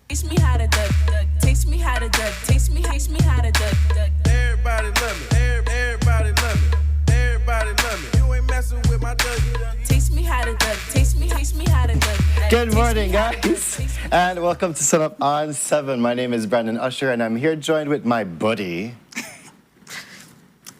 Taste me how to duck, taste me how to duck, taste me how to duck. Everybody love me, everybody love me, everybody love me. You ain't messing with my duck. Taste me how to duck, taste me how to duck. Good morning, guys, and welcome to Sunup on 7. My name is Brandon Usher, and I'm here joined with my buddy,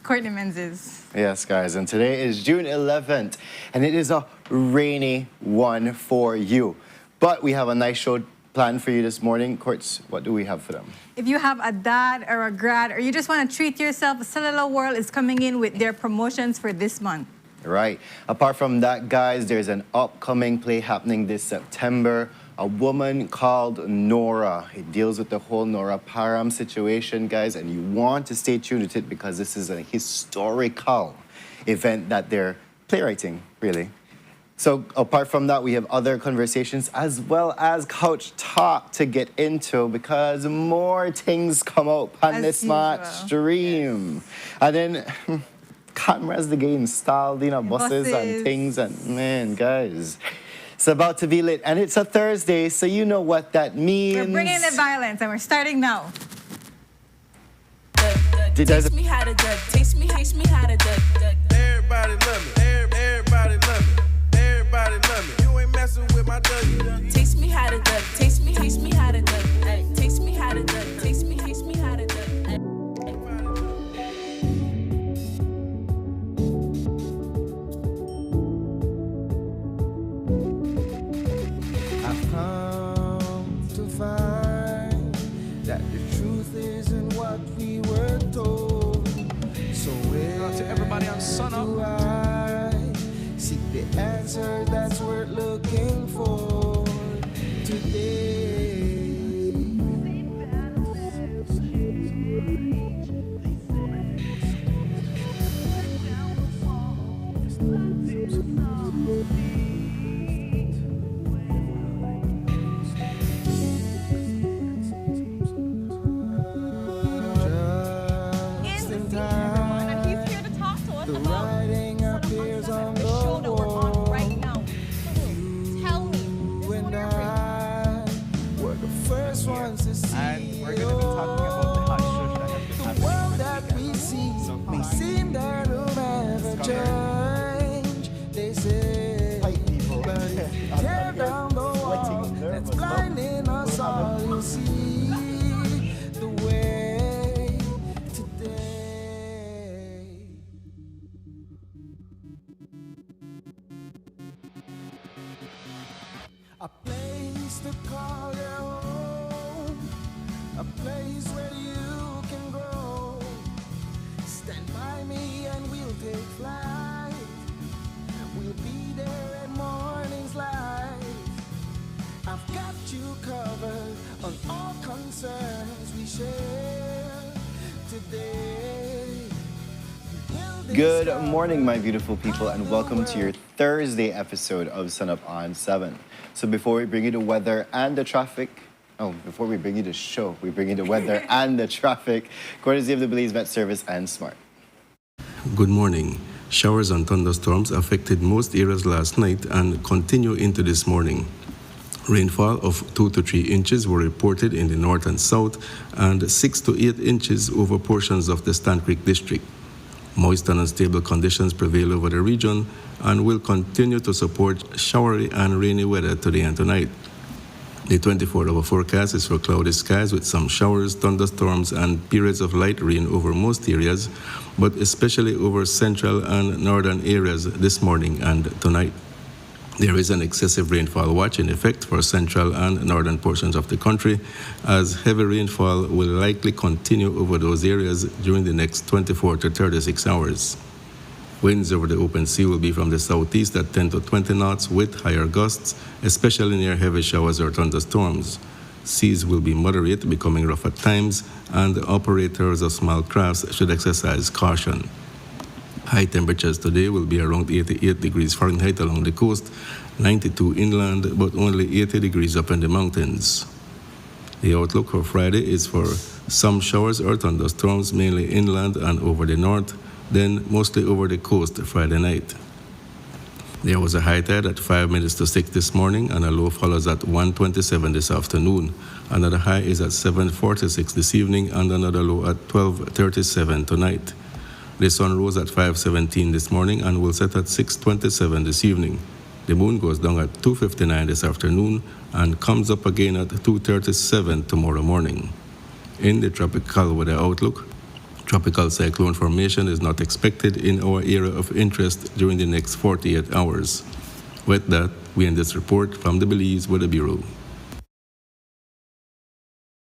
Courtney Menzies. Yes, guys, and today is June 11th, and it is a rainy one for you. But we have a nice show planned for you this morning. Courts, what do we have for them? If you have a dad or a grad, or you just want to treat yourself, Cellular World is coming in with their promotions for this month. Right. Apart from that, guys, there's an upcoming play happening this September. A woman called Nora. It deals with the whole Nora Parham situation, guys, and you want to stay tuned with it because this is a historical event that they're playwriting, really. So apart from that, we have other conversations as well as couch talk to get into because more things come out on this smart stream. Yes. And then cameras to get installed, you know, buses and things, and man, guys, it's about to be lit. And it's a Thursday, so you know what that means. We're bringing the violence, and we're starting now. Taste me how to duck, taste me how to duck. Everybody love me, everybody love me. Everybody love me. You ain't messing with my duck. Taste me how to duck. Taste me how to duck. Taste me how to duck. Taste me how to duck. I've come to find that the truth isn't what we were told. So where to everybody on Sunup. Seek the answer that's worth looking for today. Just in time, and he's here to talk to us the about writing appears on the show that we're on right now. Tell me. and I were the first ones to see. And we're going to be talking about the hot shush that has been happening. The world that we see may seem that will never change. They say, but if you tear down the wall that's blinding us all, you'll see the way today. A place to call your home, a place where you can grow. Stand by me and we'll take flight. We'll be there at morning's light. I've got you covered on all concerns we share today. Good morning, my beautiful people, and welcome to your Thursday episode of Sunup on 7. So before we bring you the weather and the traffic, before we bring you the show, we bring you the weather and the traffic, courtesy of the Belize Met Service and Smart. Good morning. Showers and thunderstorms affected most areas last night and continue into this morning. Rainfall of 2 to 3 inches were reported in the north and south and 6 to 8 inches over portions of the Stan Creek district. Moist and unstable conditions prevail over the region and will continue to support showery and rainy weather today and tonight. The 24-hour forecast is for cloudy skies with some showers, thunderstorms, and periods of light rain over most areas, but especially over central and northern areas this morning and tonight. There is an excessive rainfall watch in effect for central and northern portions of the country, as heavy rainfall will likely continue over those areas during the next 24 to 36 hours. Winds over the open sea will be from the southeast at 10 to 20 knots with higher gusts, especially near heavy showers or thunderstorms. Seas will be moderate, becoming rough at times, and operators of small crafts should exercise caution. High temperatures today will be around 88 degrees Fahrenheit along the coast, 92 inland, but only 80 degrees up in the mountains. The outlook for Friday is for some showers or thunderstorms, mainly inland and over the north, then mostly over the coast Friday night. There was a high tide at 5 minutes to 6 this morning, and a low follows at 1:27 this afternoon. Another high is at 7:46 this evening, and another low at 12:37 tonight. The sun rose at 5:17 this morning and will set at 6:27 this evening. The moon goes down at 2:59 this afternoon and comes up again at 2:37 tomorrow morning. In the tropical weather outlook, tropical cyclone formation is not expected in our area of interest during the next 48 hours. With that, we end this report from the Belize Weather Bureau.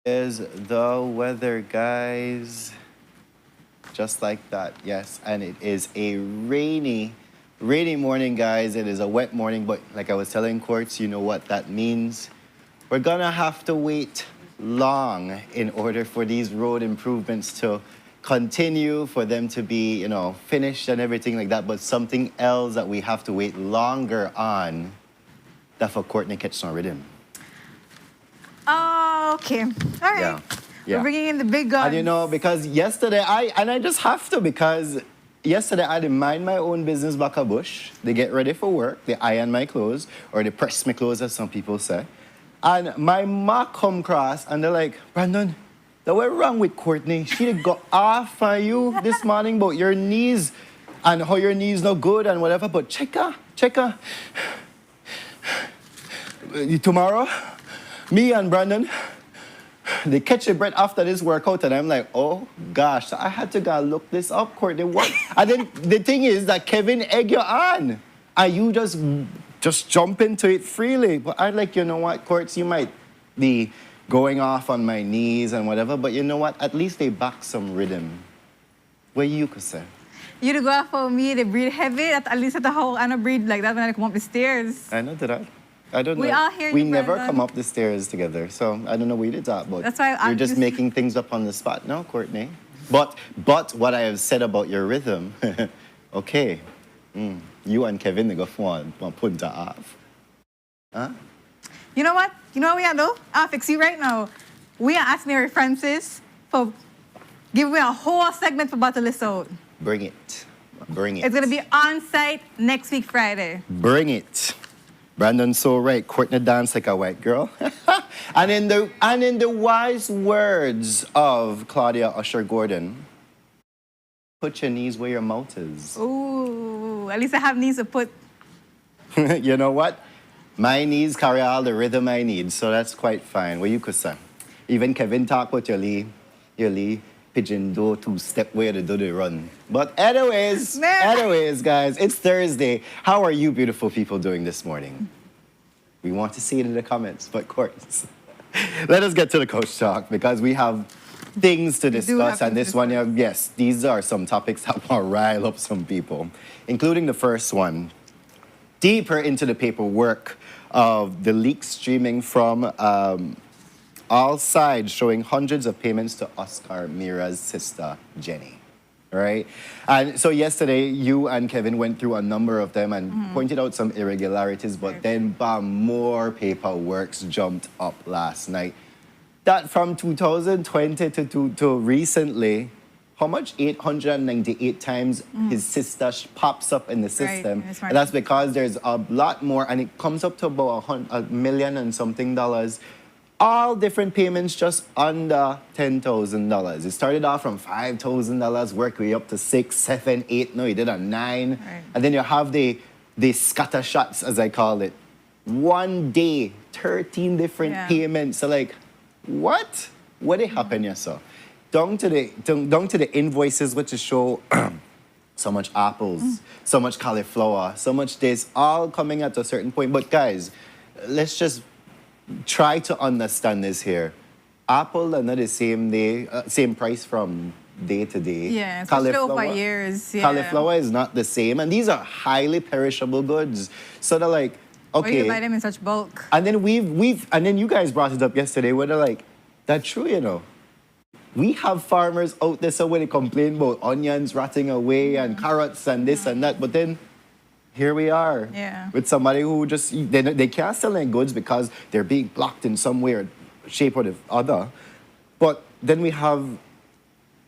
Is the weather, guys. Just like that, yes. And it is a rainy morning, guys. It is a wet morning, but like I was telling Quartz, you know what that means. We're gonna have to wait long in order for these road improvements to continue, for them to be, finished and everything like that. But something else that we have to wait longer on, that for Courtney catch some rhythm. Okay. All right. Yeah. We're bringing in the big guns. And because yesterday, I just have to, because yesterday I didn't mind my own business back a bush. They get ready for work, they iron my clothes, or they press my clothes, as some people say. And my ma come across, and they're like, Brandon, that went wrong with Courtney. She did go off on you this morning about your knees, and how your knees no good and whatever, but check her. Tomorrow, me and Brandon, they catch a breath after this workout, and I'm like, oh gosh, I had to go look this up, Courtney. What? And then the thing is that Kevin egg you on, and you just jump into it freely. But I'm like, you know what, Courts, you might be going off on my knees and whatever, but you know what? At least they back some rhythm. What you could say? You to go off for me, they breathe heavy. At least at the whole, I don't breathe like that when I come up the stairs. I know that. I don't know. We all hear we you, never Brandon. come up the stairs together, so I don't know what you did that, but That's why you're just making things up on the spot now, Courtney. But what I have said about your rhythm, okay, you and Kevin, they go one put that off. Huh? You know what? You know what we are do? I'll fix you right now. We are asking Mary Francis for give me a whole segment for Battle This Out. Bring it. It's gonna be on site next week, Friday. Bring it. Brandon's so right. Courtney dance like a white girl. and in the wise words of Claudia Usher Gordon, put your knees where your mouth is. Ooh, at least I have knees to put. You know what? My knees carry all the rhythm I need, so that's quite fine. What you could say? Even Kevin talk about your Lee pigeon do two-step way to do the run. But anyways, guys, it's Thursday. How are you beautiful people doing this morning? We want to see it in the comments, but of course. Let us get to the coach talk, because we have things to discuss, and this one, yes, these are some topics that will rile up some people, including the first one. Deeper into the paperwork of the leaks streaming from all sides, showing hundreds of payments to Oscar Mira's sister, Jenny, right? And so yesterday, you and Kevin went through a number of them and pointed out some irregularities, but then more paperwork jumped up last night. That from 2020 to recently, how much? 898 times his sister pops up in the system. Right. And that's because there's a lot more, and it comes up to about $1 million and something dollars. All different payments just under $10,000. It started off from $5,000, worked way up to 6, 7, 8. No, he did a 9. Right. And then you have the scatter shots, as I call it. One day 13 different Yeah. payments. So like, what? What did happen here, sir? Down to the invoices which show so much apples, so much cauliflower, so much this, all coming at a certain point. But guys, let's just try to understand this here. Apple are not the same price from day to day. Yeah, especially over years. Yeah. Cauliflower is not the same, and these are highly perishable goods. So they're like, Or you okay. buy them in such bulk. And then and then you guys brought it up yesterday where they're like, that's true, you know. We have farmers out there, so when they complain about onions rotting away and carrots and this and that, but then here we are Yeah. with somebody who just, they can't sell their goods because they're being blocked in some way or shape or the other. But then we have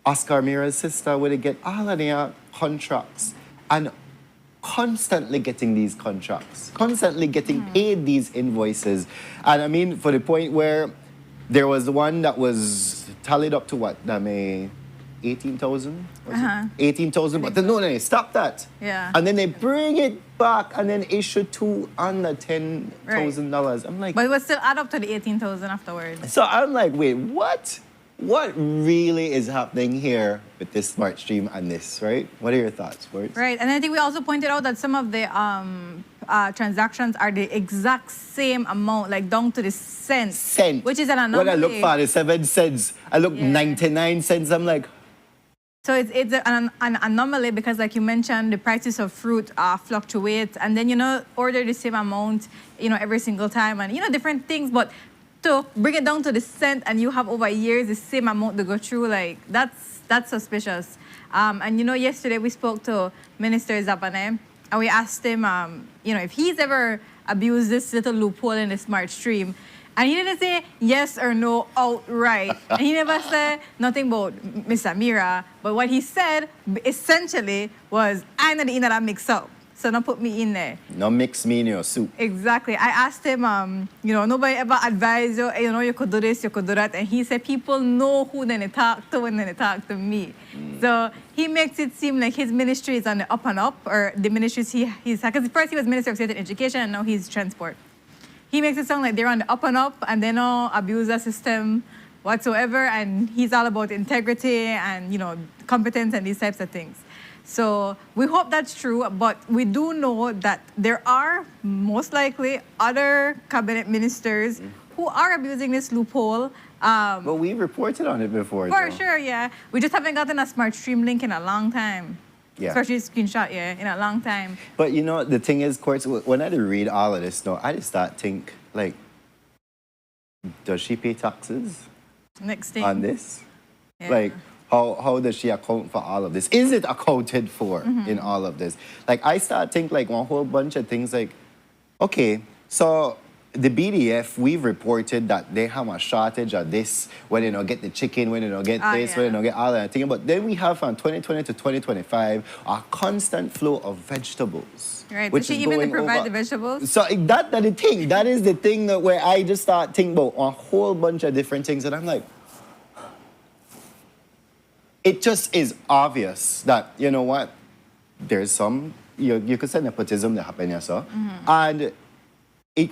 Oscar Mira's sister where they get all of their contracts and constantly getting these contracts, constantly getting paid these invoices. And I mean, for the point where there was one that was tallied up to what, 18,000? Was it? 18,000, but then, no, stop that. Yeah. And then they bring it back and then issue two under $10,000. I'm like, But it would still add up to the 18,000 afterwards. so I'm like, wait, what? What really is happening here with this smart stream and this, right? What are your thoughts, Words? Right, and I think we also pointed out that some of the transactions are the exact same amount, like down to the cent. Cent. Which is an anomaly. When I look for the 7 cents, I look Yeah. 99 cents. I'm like, So it's an anomaly because, like you mentioned, the prices of fruit fluctuate, and then, order the same amount, every single time, and, different things. But to bring it down to the cent and you have over years the same amount to go through, like, that's suspicious. And, yesterday we spoke to Minister Zabane, and we asked him, if he's ever abused this little loophole in the smart stream. And he didn't say yes or no outright. And he never said nothing about Miss Amira. But what he said essentially was, I'm not in that mix up. So don't put me in there. no mix me in your soup. Exactly. I asked him, nobody ever advised you, you could do this, you could do that. And he said people know who they talk to when they talk to me. So he makes it seem like his ministry is on the up and up, or the ministries he's, because first he was Minister of State and Education, and now he's Transport. He makes it sound like they're on the up and up and they don't abuse the system whatsoever. And he's all about integrity and, competence and these types of things. So we hope that's true, but we do know that there are most likely other cabinet ministers who are abusing this loophole. But we reported on it before. For though. sure, yeah. We just haven't gotten a smart stream link in a long time. Yeah. Especially screenshot, in a long time. But the thing is, Courts, when I read all of this, I just start think, like, does she pay taxes Next thing. on this? Yeah. Like, how does she account for all of this? Is it accounted for in all of this? Like, I start think like one whole bunch of things like, okay, so the BDF, we've reported that they have a shortage of this, when they don't get the chicken, when they don't get this, when they don't get all that thing. But then we have from 2020 to 2025 a constant flow of vegetables. Right. Which Does she is even going provide over. the vegetables? So that's the thing. That is the thing that where I just start thinking about a whole bunch of different things, and I'm like, it just is obvious that, you know what, there's some, you could say nepotism that happened here, sir. And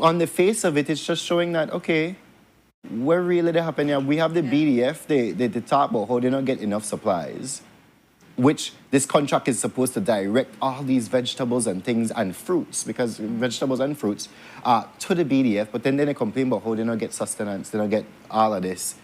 on the face of it, it's just showing that, okay, where really they happen here? We have the BDF, they talk about how they don't get enough supplies, which this contract is supposed to direct all these vegetables and things and fruits, because vegetables and fruits, to the BDF, but then they complain about how they don't get sustenance, they don't get all of this.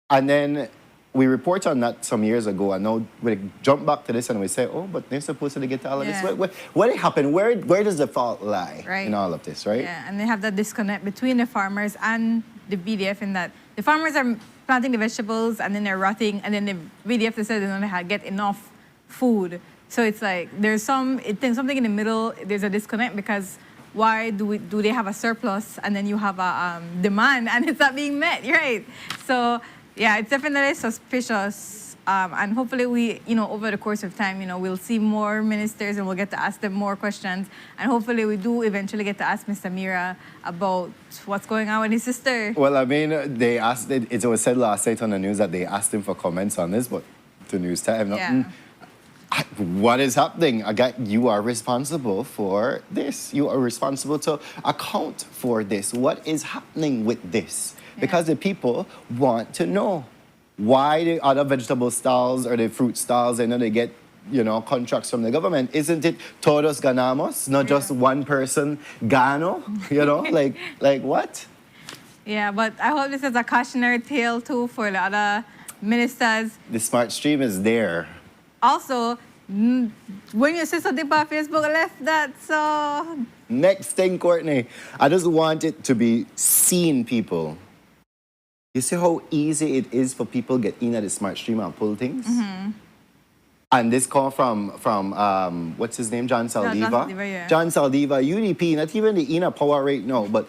And then we report on that some years ago, and now we jump back to this and we say, oh, but they're supposed to get all of Yeah. this. What happened? Where does the fault lie Right. in all of this, right? Yeah, and they have that disconnect between the farmers and the BDF in that the farmers are planting the vegetables and then they're rotting, and then the BDF says they don't get enough food. So it's like there's something in the middle. There's a disconnect because why do they have a surplus and then you have a demand and it's not being met, right? So yeah, it's definitely suspicious. And hopefully we, over the course of time, we'll see more ministers and we'll get to ask them more questions. And hopefully we do eventually get to ask Mr. Mira about what's going on with his sister. Well, I mean, they asked, it was said last night on the news that they asked him for comments on this, but the news time, Yeah. What is happening? You are responsible for this. You are responsible to account for this. What is happening with this? Because the people want to know why the other vegetable stalls or the fruit stalls, they get, contracts from the government. Isn't it todos ganamos, not just one person gano? Like what? Yeah, but I hope this is a cautionary tale too for the other ministers. The smart stream is there. Also, when you see something on Facebook, left that, so... Next thing, Courtney, I just want it to be seen, people. You see how easy it is for people get in at the smart stream and pull things? And this call from what's his name, John Saldiva? John Saldiva, yeah. John Saldiva, UDP, not even the inner power right now, but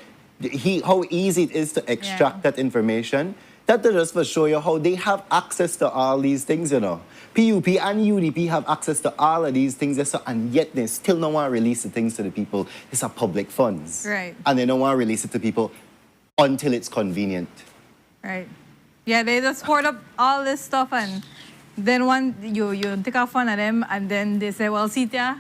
how easy it is to extract that information. That just for show you how they have access to all these things, PUP and UDP have access to all of these things, and yet they still don't want to release the things to the people. These are public funds. Right. And they don't want to release it to people until it's convenient. Right. Yeah, they just hoard up all this stuff, and then you take off one of them, and then they say, well, see ya.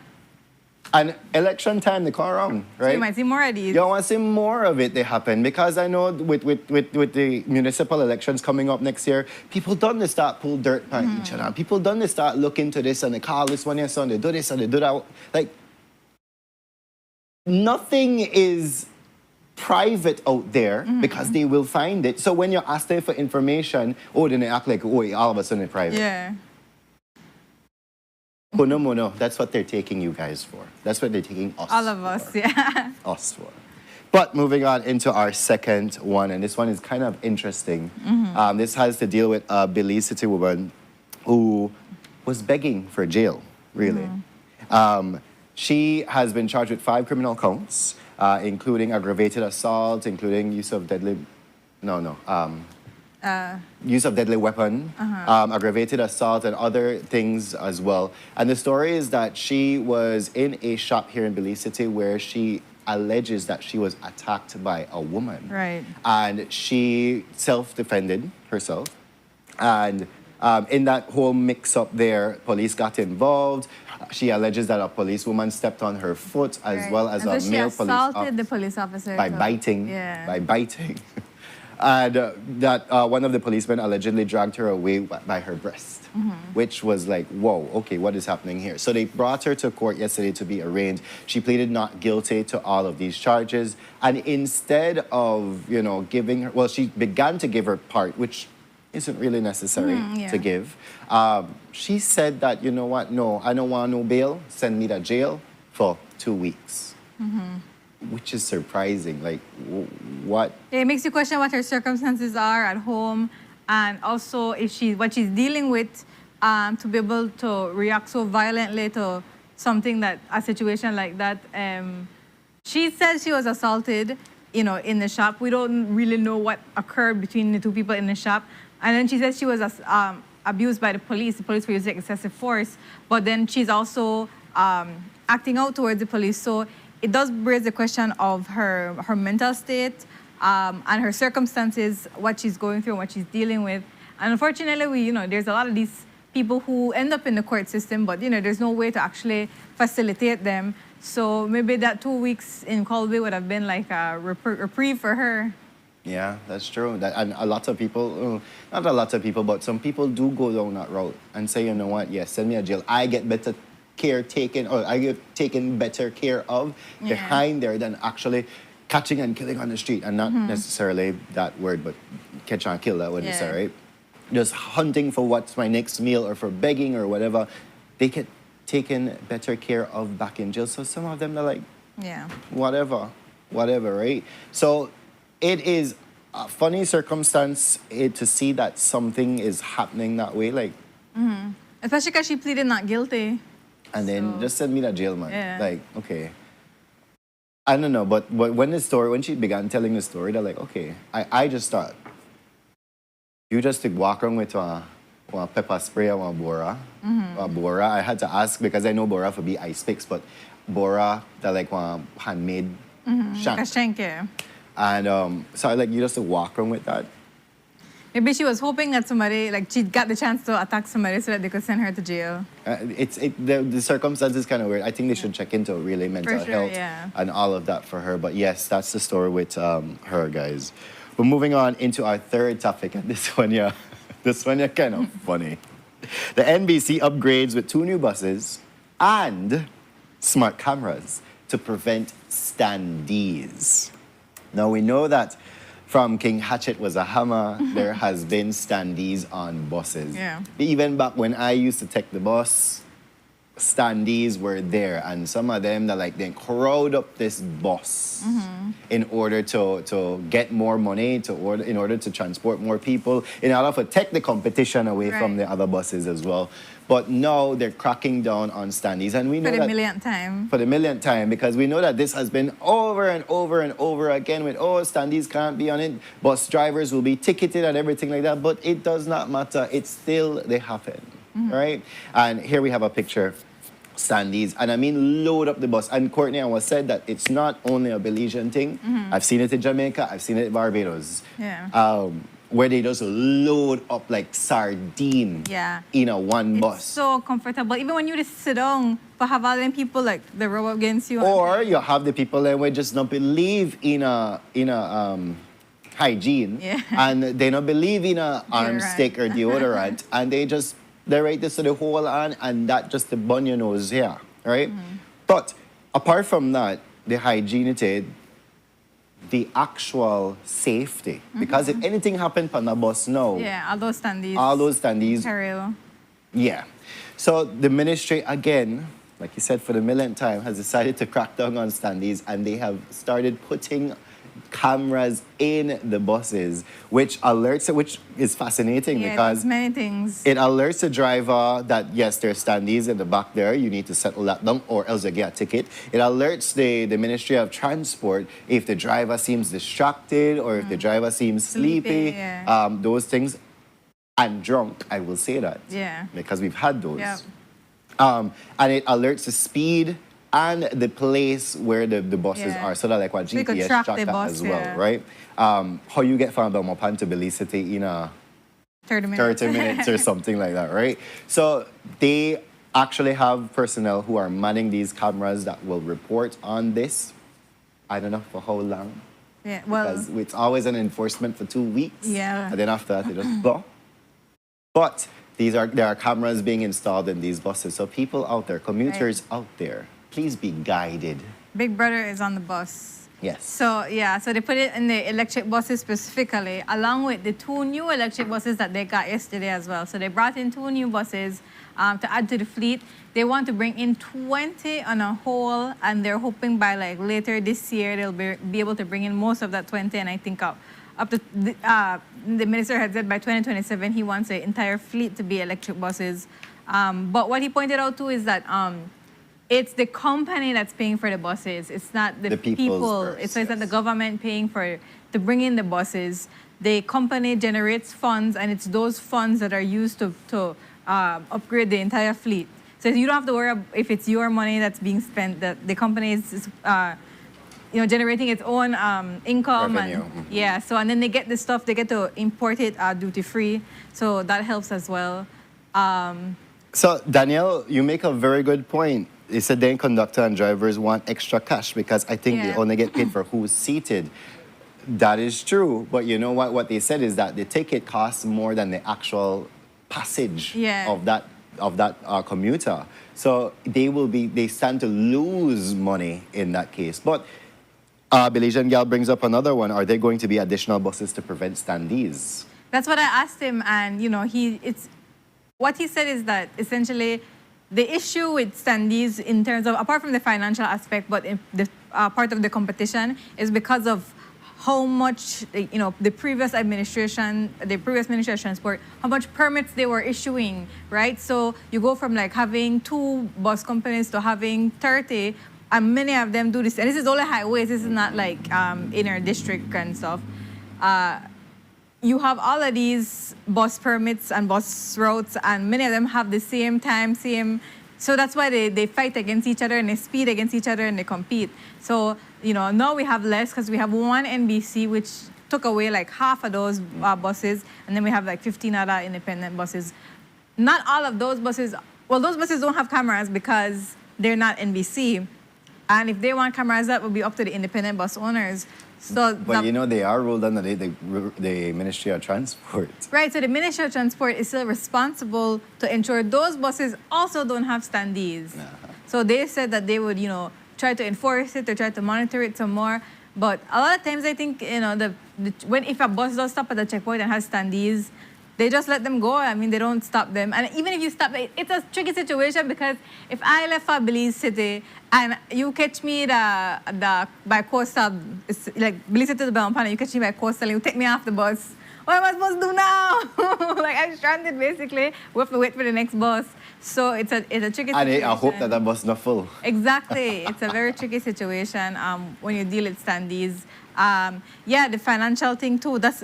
And election time, they come around, right? So you might see more of these. You want to see more of it, they happen. Because I know with the municipal elections coming up next year, people done start pull dirt on each other. People done start look into this, and they call this one, yes, and they do this, and they do that. Like, nothing is private out there because they will find it. So when you ask them for information, then they act like, all of a sudden it's private. Yeah. No, that's what they're taking you guys for. That's what they're taking us All of us, yeah. Us for. But moving on into our second one, and this one is kind of interesting. This has to deal with a Belize city woman who was begging for jail, really. She has been charged with 5 criminal counts, including aggravated assault, including use of deadly... use of deadly weapon, aggravated assault, and other things as well. And the story is that she was in a shop here in Belize City where she alleges that she was attacked by a woman. Right. And she self-defended herself. And in that whole mix-up there, police got involved. She alleges that a policewoman stepped on her foot as well as a male police officer. She assaulted the police officer. By biting. Yeah. By biting. And that one of the policemen allegedly dragged her away by her breast, which was like, whoa, okay, what is happening here? So they brought her to court yesterday to be arraigned. She pleaded not guilty to all of these charges. And instead of, giving her, well, she began to give her part, which isn't really necessary to give. She said that, you know what, no, I don't want no bail. Send me to jail for 2 weeks. Which is surprising. Like, what? It makes you question what her circumstances are at home, and also if what she's dealing with, to be able to react so violently to a situation like that. She said she was assaulted, in the shop. We don't really know what occurred between the two people in the shop. And then she said she was abused by the police. The police were using excessive force, but then she's also acting out towards the police. So it does raise the question of her mental state and her circumstances, what she's going through, and what she's dealing with. And unfortunately, there's a lot of these people who end up in the court system, but there's no way to actually facilitate them. So maybe that 2 weeks in Colby would have been like a reprieve for her. Yeah, that's true. And a lot of people, not a lot of people, but some people do go down that route and say, you know what, yes, send me to jail. I get better care taken, or I get taken better care of behind there than actually catching and killing on the street. And not necessarily that word, but catch and kill, that wouldn't be right? Just hunting for what's my next meal or for begging or whatever. They get taken better care of back in jail. So some of them are like, whatever, right? So it is a funny circumstance to see that something is happening that way. Like, especially because she pleaded not guilty. And then just send me to jail, man. Yeah. Like, okay. I don't know, but when she began telling the story, they're like, okay, I just thought, you just walk around with one pepper spray and one Bora. Bora, I had to ask because I know Bora for be ice picks, but Bora, they're like one handmade shank. A shank, yeah. And so I like, you just walk around with that. Maybe she was hoping that somebody, like, she got the chance to attack somebody so that they could send her to jail. The circumstances is kind of weird. I think they should check into really mental For sure, health yeah. and all of that for her. But yes, that's the story with her, guys. But moving on into our third topic, and this one, yeah, this one, yeah, kind of funny. The NBC upgrades with 2 new buses and smart cameras to prevent standees. Now, we know that from King Hatchet was a hammer, there has been standees on buses. Yeah. Even back when I used to take the bus, standees were there, and some of them that like then crowd up this bus in order to get more money, in order to transport more people, in order to take the competition away from Right. the other buses as well. But now they're cracking down on standees, and we know For the that millionth time. for the millionth time, because we know that this has been over and over and over again with, oh, standees can't be on it, bus drivers will be ticketed and everything like that, but it does not matter. It's still, they happen, right? And here we have a picture, standees, and I mean load up the bus. And Courtney, I was said that it's not only a Belizean thing. I've seen it in Jamaica, I've seen it in Barbados. Yeah. Where they just load up like sardine Yeah. in a one It's bus. so comfortable. Even when you just sit down, for have all them people like they rub up against you. Or you have the people that will just not believe in a hygiene, Yeah. and they don't believe in a arm Deodorant. stick or deodorant, and they write this to the whole on, and that just the bun your nose here, right? But apart from that, the hygiene, the actual safety, because if anything happened on a bus now, Yeah, all those standees. all those standees, Peril. yeah. So the ministry, again, like you said, for the millionth time, has decided to crack down on standees, and they have started putting cameras in the buses, which is fascinating Yeah, because there's many things. it alerts the driver that, yes, there's standees in the back there. You need to settle that down or else you get a ticket. It alerts the Ministry of Transport if the driver seems distracted or if the driver seems sleepy. yeah. Those things. And drunk, I will say that. Yeah. Because we've had those. Yep. And it alerts the speed and the place where the buses Yeah. are. So that like what So you could GPS track track the that bus, as well, yeah. right? How you get from Belmopan to Belize City in a 30 minutes. 30 minutes or something like that, right? So they actually have personnel who are manning these cameras that will report on this. I don't know for how long. Yeah, well, Because it's always an enforcement for 2 weeks. Yeah. And then after that, they just go. But there are cameras being installed in these buses. So people out there, commuters out there, please be guided. Big Brother is on the bus. Yes. So, yeah, so they put it in the electric buses specifically, along with the 2 new electric buses that they got yesterday as well. So they brought in 2 new buses to add to the fleet. They want to bring in 20 on a whole, and they're hoping by like later this year, they'll be able to bring in most of that 20, and I think up to, the minister had said by 2027, he wants the entire fleet to be electric buses. But what he pointed out too is that it's the company that's paying for the buses. It's not the people's people. purse, It's not the yes. government paying to bring in the buses. The company generates funds, and it's those funds that are used to upgrade the entire fleet. So you don't have to worry if it's your money that's being spent. That the company is generating its own income. Revenue. And yeah, so and then they get the stuff. They get to import it duty free. So that helps as well. So, Danielle, you make a very good point. They said then conductor and drivers want extra cash because I think they Yeah. only get paid for who's seated. That is true, but you know what? What they said is that the ticket costs more than the actual passage Yeah. of that commuter. So they stand to lose money in that case. But Belizean Gal brings up another one. Are there going to be additional buses to prevent standees? That's what I asked him, and what he said is that essentially the issue with standees in terms of, apart from the financial aspect, but in the part of the competition is because of how much, the previous administration, Ministry of Transport, how much permits they were issuing, right? So you go from like having 2 bus companies to having 30, and many of them do this. And this is only highways, this is not like inner district and stuff. You have all of these bus permits and bus routes, and many of them have the same time, so that's why they fight against each other and they speed against each other and they compete. So, now we have less because we have one NBC, which took away like half of those buses, and then we have like 15 other independent buses. Not all of those buses, well, those buses don't have cameras because they're not NBC. And if they want cameras, that would be up to the independent bus owners. So But you know, they are ruled under the Ministry of Transport. right, so the Ministry of Transport is still responsible to ensure those buses also don't have standees. So they said that they would, try to enforce it or try to monitor it some more. But a lot of times I think, if a bus does stop at the checkpoint and has standees, they just let them go. I mean, they don't stop them. And even if you stop, it's a tricky situation because if I left for Belize City and you catch me by coastal, it's like Belize City to the Belmopan, you catch me by coastal and you take me off the bus. What am I supposed to do now? Like, I'm stranded, basically. We have to wait for the next bus. So it's a tricky situation. And I hope that the bus not full. Exactly. It's a very tricky situation when you deal with standees. The financial thing too, that's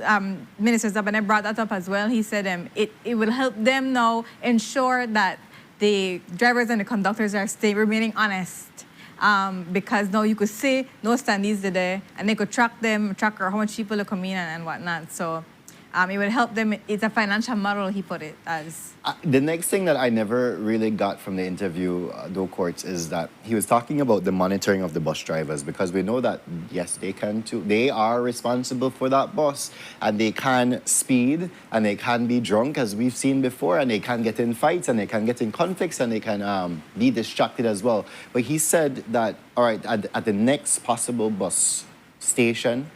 Minister Zabane brought that up as well. He said it will help them now ensure that the drivers and the conductors are remaining honest. Because now you could see no standees there and they could track how much people are coming in and whatnot. So it will help them. It's a financial model, he put it as. The next thing that I never really got from the interview, though, Courts, is that he was talking about the monitoring of the bus drivers because we know that, yes, they can too. They are responsible for that bus and they can speed and they can be drunk, as we've seen before, and they can get in fights and they can get in conflicts and they can be distracted as well. But he said that, all right, at the next possible bus station,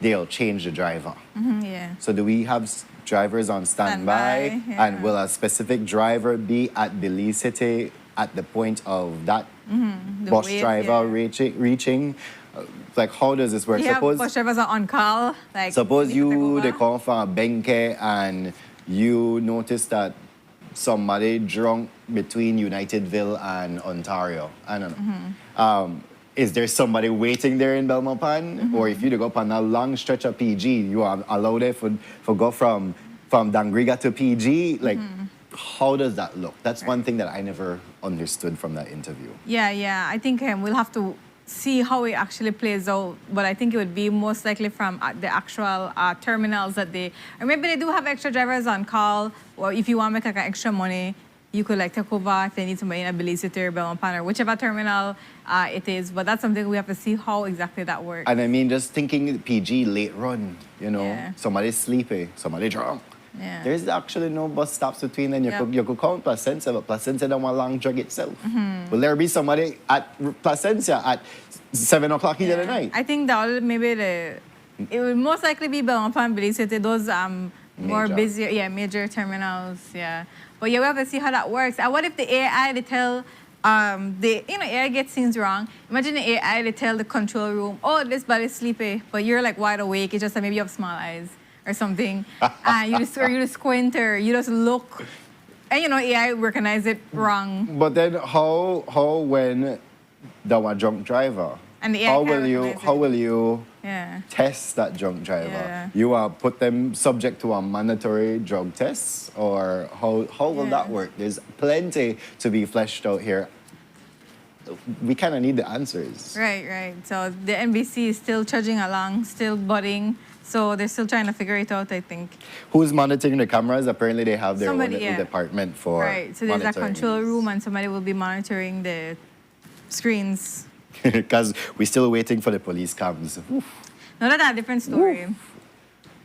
they'll change the driver. Yeah. So do we have drivers on standby? Yeah. And will a specific driver be at Belize City at the point of that bus driver reaching? Like, how does this work? Yeah, Suppose bus drivers are on call. Like, suppose you they come from Benke and you notice that somebody drunk between Unitedville and Ontario. I don't know. Is there somebody waiting there in Belmopan? Or if you go up on a long stretch of PG, you are allowed there for go from Dangriga to PG? Like, how does that look? That's one thing that I never understood from that interview. Yeah. I think we'll have to see how it actually plays out. But I think it would be most likely from the actual terminals that or maybe they do have extra drivers on call. Or if you want to make like extra money, you could like take over if they need somebody in a Belize City or Belmopan or whichever terminal it is. But that's something we have to see how exactly that works. And I mean, just thinking PG late run, Yeah. somebody's sleepy, somebody drunk. Yeah. There's actually no bus stops between them. You could count Placencia, but Placencia don't want long drag itself. Will there be somebody at Placencia at 7 o'clock in the night? I think that it will most likely be Belmopan, Belize City, those more busy, major terminals, But we have to see how that works. And what if the AI, they tell, AI gets things wrong. Imagine the AI, they tell the control room, oh, this body's sleepy, but you're like wide awake. It's just that maybe you have small eyes or something. And you just squint or you just look. And AI recognize it wrong. But then how when the one drunk driver? And the AI how will you Yeah. test that drunk driver? Yeah. You put them subject to a mandatory drug test, or how will that work? There's plenty to be fleshed out here. We kind of need the answers. Right. So the NBC is still trudging along, still budding. So they're still trying to figure it out, I think. Who's monitoring the cameras? Apparently they have their own Somebody, little department for Right. So there's a monitoring control these. room and somebody will be monitoring the screens. Because we're still waiting for the police cams. No, that's a different story.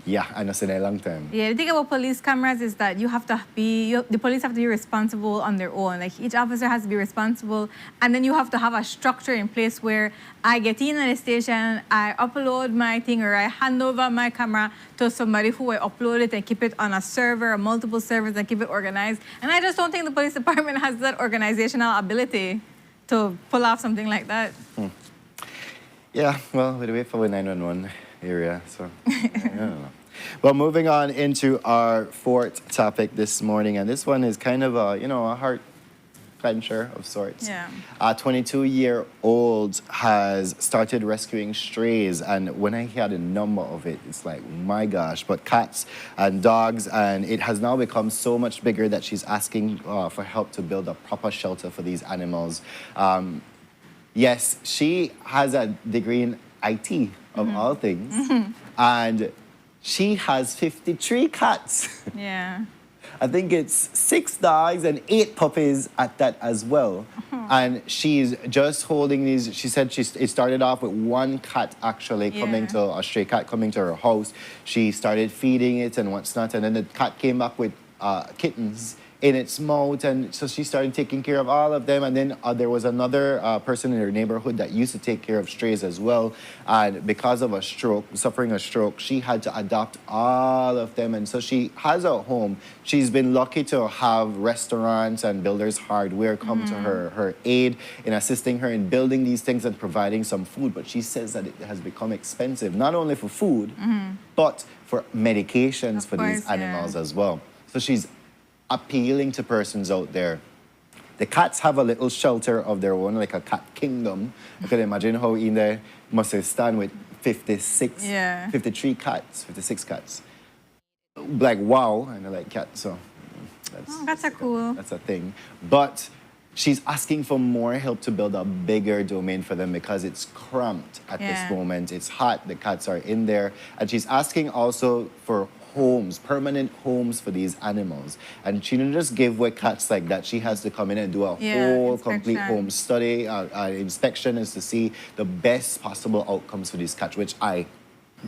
Yeah, I know it's in a long time. Yeah, the thing about police cameras is that the police have to be responsible on their own. Like, each officer has to be responsible, and then you have to have a structure in place where I get in at the station, I upload my thing, or I hand over my camera to somebody who will upload it and keep it on a server or multiple servers and keep it organized. And I just don't think the police department has that organizational ability to pull off something like that. Yeah, well, we wait for the 911 area, so I don't know. Well, moving on into our fourth topic this morning, and this one is kind of a heart clencher of sorts. Yeah. A 22-year-old has started rescuing strays, and when I hear the number of it, it's like, my gosh, but cats and dogs, and it has now become so much bigger that she's asking for help to build a proper shelter for these animals. Yes, she has a degree in IT, of all things, and She has 53 cats. Yeah. I think it's 6 dogs and 8 puppies at that as well. And she's just holding these. She said it started off with 1 cat actually coming Yeah. to, a stray cat coming to her house. She started feeding it and what's not. And then the cat came back with kittens in its mouth. And so she started taking care of all of them. And then there was another person in her neighborhood that used to take care of strays as well. And because of suffering a stroke, she had to adopt all of them. And so she has a home. She's been lucky to have restaurants and builders hardware come to her aid in assisting her in building these things and providing some food. But she says that it has become expensive, not only for food, but for medications Of for course, these animals yeah. as well. So she's appealing to persons out there. The cats have a little shelter of their own, like a cat kingdom. I can imagine how in there must have stand with 56, Yeah. 53 cats, 56 cats. Like, wow, and I like cats, so That's a cool. that's a thing. But she's asking for more help to build a bigger domain for them because it's cramped at Yeah. this moment. It's hot, the cats are in there. And she's asking also for homes, permanent homes for these animals. And she didn't just give away cats like that. She has to come in and do a Yeah, whole complete inspection. home study. Inspection is to see the best possible outcomes for these cats, which I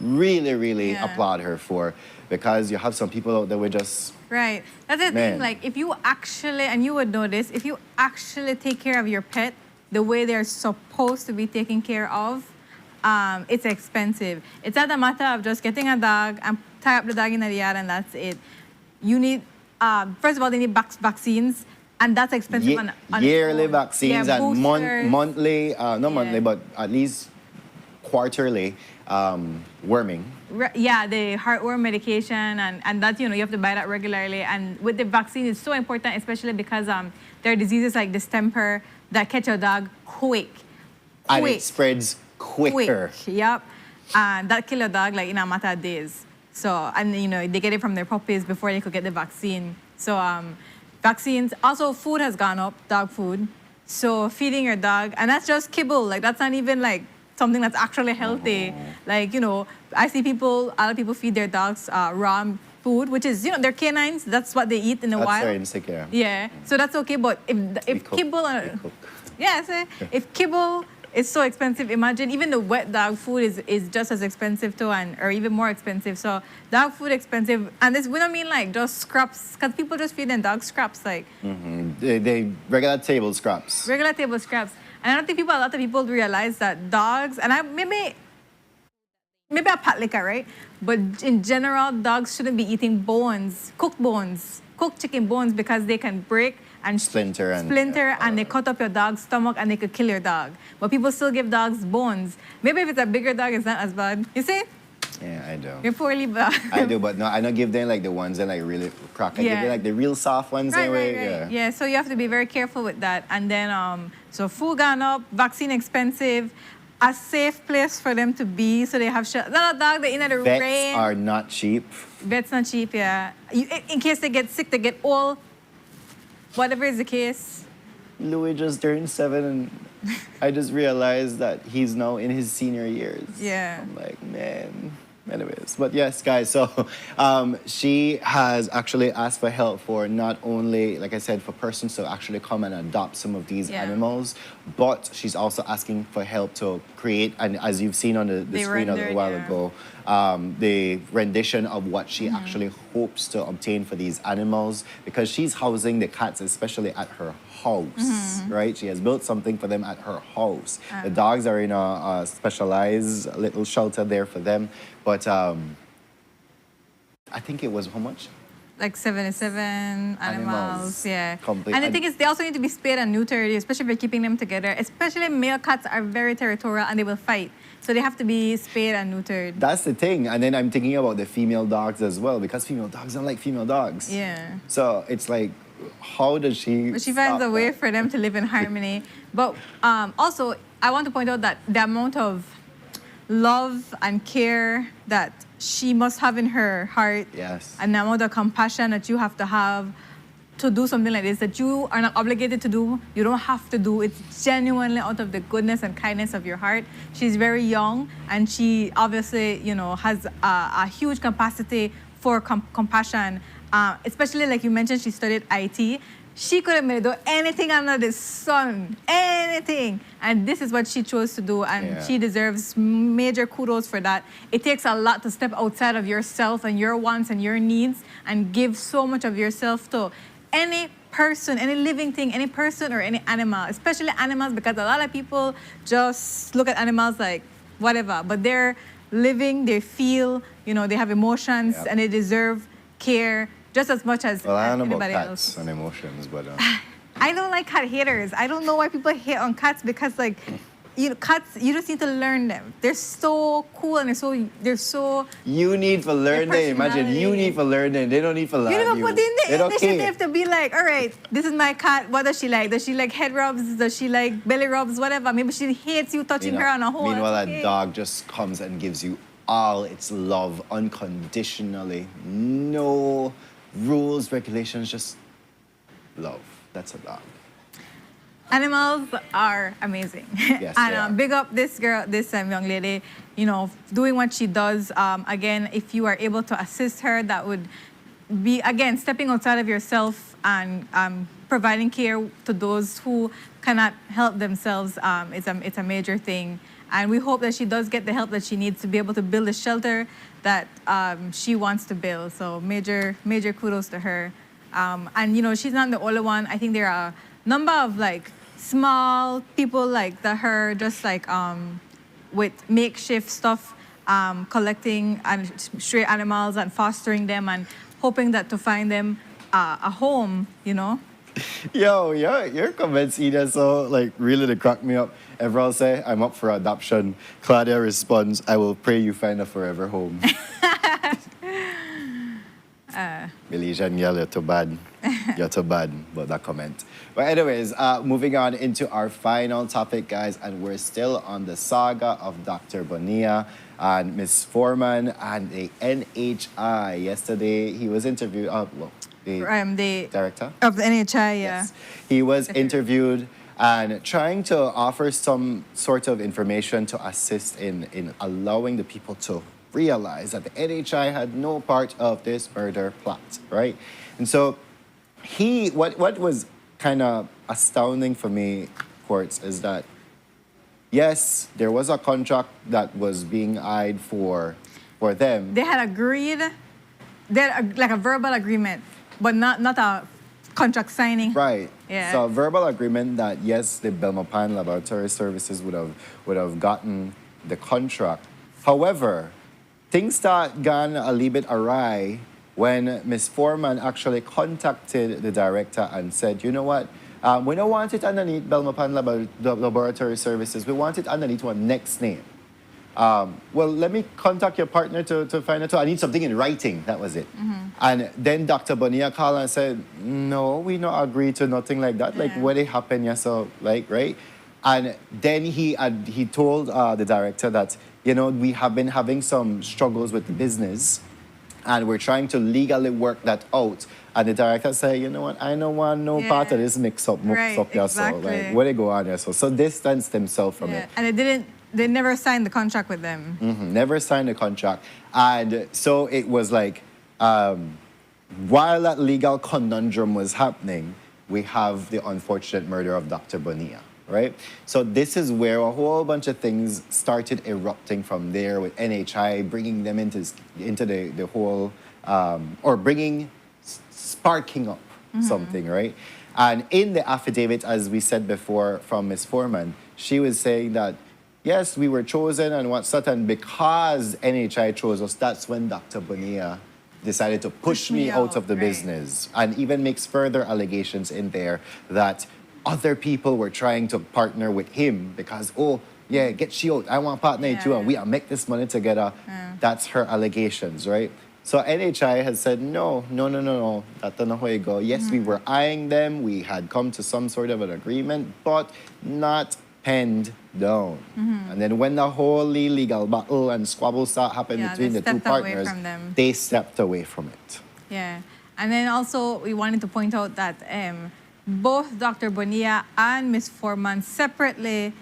really Yeah. applaud her for, because you have some people out there with just Right. That's the Man. thing. Like, if you actually, and you would know this, if you actually take care of your pet the way they're supposed to be taken care of, it's expensive. It's not a matter of just getting a dog and tie up the dog in the yard and that's it. You need, first of all, they need vaccines, and that's expensive. on yearly its own. vaccines Yeah, and boosters. monthly, not Yeah. monthly, but at least quarterly worming. Yeah, the heartworm medication, and that, you have to buy that regularly. And with the vaccine, it's so important, especially because there are diseases like distemper that catch a dog quick. And it spreads quicker. Yep. And that kill a dog like in a matter of days. So, and they get it from their puppies before they could get the vaccine. So, vaccines. Also, food has gone up, dog food. So, feeding your dog, and that's just kibble. Like, that's not even like something that's actually healthy. Like, I see a lot of people feed their dogs raw food, which is, they're canines. That's what they eat in the That's wild. very insecure. Yeah. So that's okay. But if cook. kibble, We cook. if kibble is so expensive, imagine even the wet dog food is just as expensive too, or even more expensive. So dog food expensive, and we don't mean like just scraps, because people just feed them dog scraps, like They regular table scraps. regular table scraps. And I don't think a lot of people realize that dogs, and maybe a pat liquor, right? But in general, dogs shouldn't be eating cooked chicken bones, because they can break and Splinter and- and they cut up your dog's stomach and they could kill your dog. But people still give dogs bones. Maybe if it's a bigger dog, it's not as bad. You see? Yeah, I do. You're poorly bad. I do, but no, I don't give them like the ones that like really crack. I give Yeah. them like the real soft ones anyway. Right. Yeah, so you have to be very careful with that. And then, so food gone up, vaccine expensive, a safe place for them to be, so they have not a dog, they're in the Vets rain. are not cheap. Vets not cheap, yeah. In case they get sick, they get old, whatever is the case. Louis just turned 7 and I just realized that he's now in his senior years. Yeah. I'm like, man. Anyways, but yes, guys, so she has actually asked for help for not only, like I said, for persons to actually come and adopt some of these Yeah. animals, but she's also asking for help to create, and as you've seen on the screen a little while ago, the rendition of what she actually hopes to obtain for these animals, because she's housing the cats, especially at her house, right? She has built something for them at her house. The dogs are in a specialized little shelter there for them, but I think it was how much? Like 77 animals, yeah. Complete. And the thing is, they also need to be spayed and neutered, especially if you're keeping them together. Especially male cats are very territorial and they will fight. So they have to be spayed and neutered. That's the thing. And then I'm thinking about the female dogs as well, because female dogs don't like female dogs. Yeah. So it's like, how does she But she finds stop a way that? for them to live in harmony. But also, I want to point out that the amount of love and care that she must have in her heart, Yes. and the amount of compassion that you have to have, to do something like this that you are not obligated to do. You don't have to do. It's genuinely out of the goodness and kindness of your heart. She's very young, and she obviously, has a huge capacity for compassion. Especially like you mentioned, she studied IT. She could have do anything under the sun, anything. And this is what she chose to do, and she deserves major kudos for that. It takes a lot to step outside of yourself and your wants and your needs and give so much of yourself to any person, any living thing, any person or any animal, especially animals, because a lot of people just look at animals like whatever, but they're living, they feel, they have emotions, and they deserve care just as much as Well, I don't know about anybody cats else. and emotions, but I don't like cat haters. I don't know why people hate on cats, because like, cats, you just need to learn them. They're so cool, and they're so. you need to learn them. Imagine you personality. need to learn them. They don't need to learn You never you. put in They the don't initiative care. to be like, all right, this is my cat. What does she like? Does she like head rubs? Does she like belly rubs? Whatever. Maybe she hates you touching her on a hole. Meanwhile, That's a okay. dog just comes and gives you all its love unconditionally. No rules, regulations, just love. That's a dog. Animals are amazing. Yes, and they are. big up this girl, this young lady, doing what she does. Again, if you are able to assist her, that would be, again, stepping outside of yourself and providing care to those who cannot help themselves. It's a major thing. And we hope that she does get the help that she needs to be able to build a shelter that she wants to build. So major kudos to her. And she's not the only one. I think there are a number of like small people like her, just like with makeshift stuff, collecting and stray animals and fostering them and hoping that to find them a home. Yo, your comments, Ida, so like really they crack me up. Everyone say, I'm up for adoption. Claudia responds, I will pray you find a forever home. Belizean girl, you're too bad. You're too bad about that comment. But anyways, moving on into our final topic, guys, and we're still on the saga of Dr. Bonilla and Miss Foreman and the NHI. Yesterday, he was interviewed, the director of the NHI, Yes. He was interviewed and trying to offer some sort of information to assist in allowing the people to realize that the NHI had no part of this murder plot, right? And so what was kind of astounding for me, Quartz, is that yes, there was a contract that was being eyed for them. They had agreed, like a verbal agreement, but not a contract signing. Right. Yeah. So a verbal agreement that yes, the Belmopan Laboratory Services would have gotten the contract. However, things start gone a little bit awry when Ms. Foreman actually contacted the director and said, you know what, we don't want it underneath Belmopan Laboratory Services. We want it underneath one next name. Well, let me contact your partner to find out. I need something in writing. That was it. And then Dr. Bonilla called and said, no, we not agree to nothing like that. Like, what it happened, yeah, so, like, right? And then he told the director that, we have been having some struggles with the business and we're trying to legally work that out. And the director said, you know what, I don't want no part of this mix-up, Right, yeah, exactly. so, like, where they go on there, so distanced themselves from it. And they never signed the contract with them. Never signed a contract. And so it was like, while that legal conundrum was happening, we have the unfortunate murder of Dr. Bonilla, right? So this is where a whole bunch of things started erupting from there with NHI, bringing them into the whole, or sparking up something, right? And in the affidavit, as we said before from Ms. Foreman, she was saying that yes, we were chosen and what's that, and because NHI chose us, that's when Dr. Bonilla decided to push me out of the business, and even makes further allegations in there that other people were trying to partner with him because, oh, yeah, get she out, I want to partner with you, and we make this money together. That's her allegations, right? So NHI has said, no, that's not how it go. Yes, we were eyeing them, we had come to some sort of an agreement, but not penned down. And then when the whole legal battle and squabble start happening between the two partners, they stepped away from it. Yeah. And then also we wanted to point out that both Dr. Bonilla and Ms. Foreman separately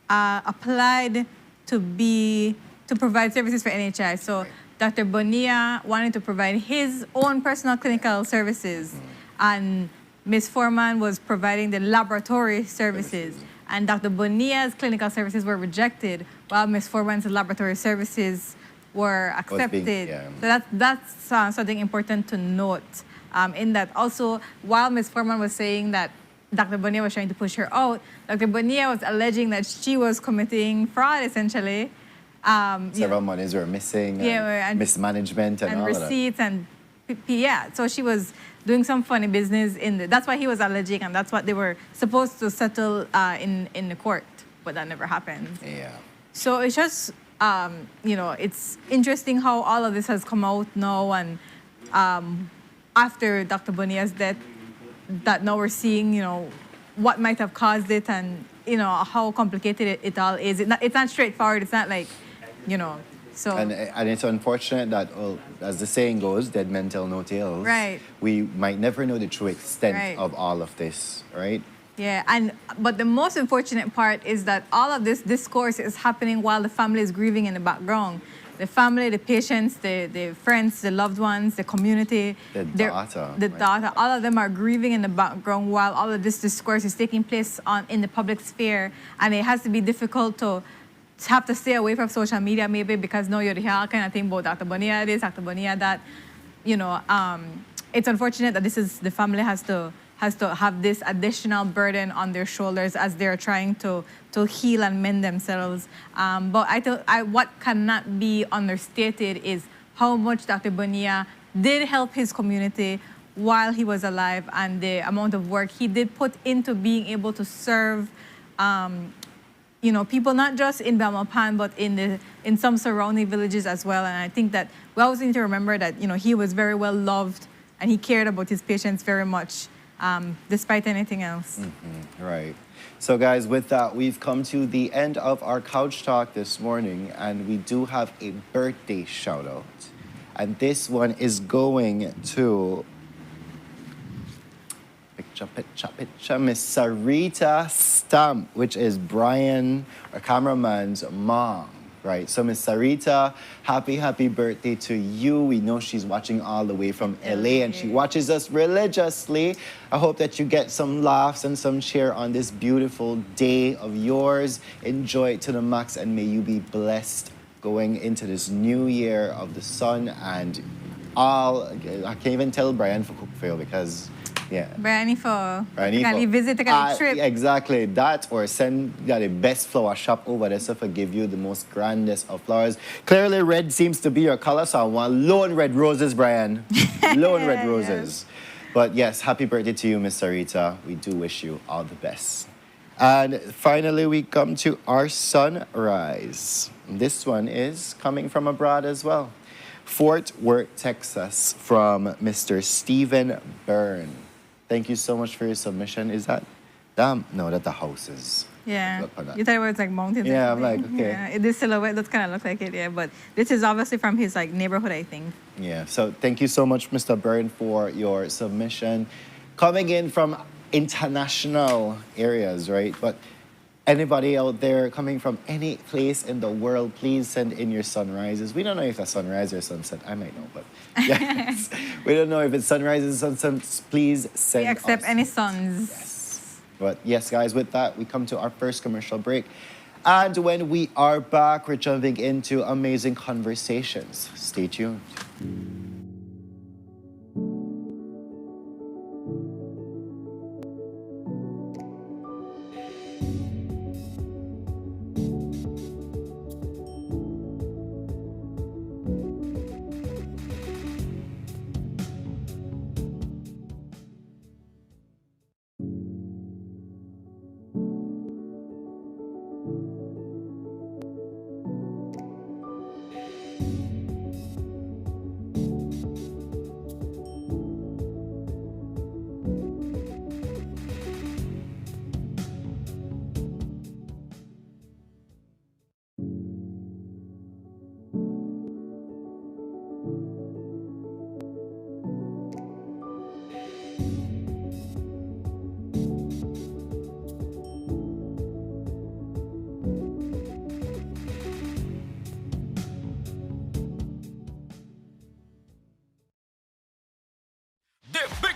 applied to provide services for NHI. So Dr. Bonilla wanted to provide his own personal clinical services, and Ms. Foreman was providing the laboratory services. And Dr. Bonilla's clinical services were rejected, while Ms. Foreman's laboratory services were accepted. So that's something important to note. In that also, while Ms. Foreman was saying that Dr. Bonilla was trying to push her out, Dr. Bonilla was alleging that she was committing fraud, essentially. Several monies were missing, and mismanagement and all receipts of and so she was doing some funny business that's why he was alleging, and that's what they were supposed to settle in the court, but that never happened. Yeah. So it's just it's interesting how all of this has come out now, and after Dr. Bonilla's death, that now we're seeing what might have caused it, and how complicated it all is. It's not straightforward. It's not like so. And it's unfortunate that, well, as the saying goes, dead men tell no tales. Right. We might never know the true extent of all of this, right? Yeah, but the most unfortunate part is that all of this discourse is happening while the family is grieving in the background. The family, the patients, the friends, the loved ones, the community, the daughter, all of them are grieving in the background while all of this discourse is taking place in the public sphere. And it has to be difficult to have to stay away from social media, maybe because now you hear all kind of thing about Dr. Bonilla this, Dr. Bonilla that. It's unfortunate that the family has to have this additional burden on their shoulders as they're trying to heal and mend themselves. But what cannot be understated is how much Dr. Bonilla did help his community while he was alive, and the amount of work he did put into being able to serve people not just in Belmopan, but in some surrounding villages as well. And I think that we always need to remember that he was very well loved and he cared about his patients very much, despite anything else. Right. So guys, with that, we've come to the end of our couch talk this morning, and we do have a birthday shout out. And this one is going to Miss Sarita Stamp, which is Brian, our cameraman's mom. Right, so Miss Sarita, happy birthday to you. We know she's watching all the way from LA, and she watches us religiously. I hope that you get some laughs and some cheer on this beautiful day of yours. Enjoy it to the max, and may you be blessed going into this new year of the sun and all. I can't even tell Brian for cook for you because Brian for visit a trip. Exactly that, or send the best flower shop over there so for give you the most grandest of flowers. Clearly red seems to be your color, so I want lone red roses, Brian. Lone red roses. But yes, happy birthday to you, Miss Sarita. We do wish you all the best. And finally, we come to our sunrise. This one is coming from abroad as well. Fort Worth, Texas, from Mr. Stephen Byrne. Thank you so much for your submission. Is that no, that the houses. Yeah. You thought it was like mountains. Yeah, I'm like, okay. Yeah, this silhouette does kind of look like it, yeah. But this is obviously from his neighborhood, I think. Yeah. So thank you so much, Mr. Byrne, for your submission. Coming in from international areas, right? But anybody out there coming from any place in the world, please send in your sunrises. We don't know if that's sunrise or sunset. I might know, but yes. We don't know if it's sunrises or sunsets. Please send We accept us. any suns. Yes. But yes, guys, with that, we come to our first commercial break. And when we are back, we're jumping into amazing conversations. Stay tuned.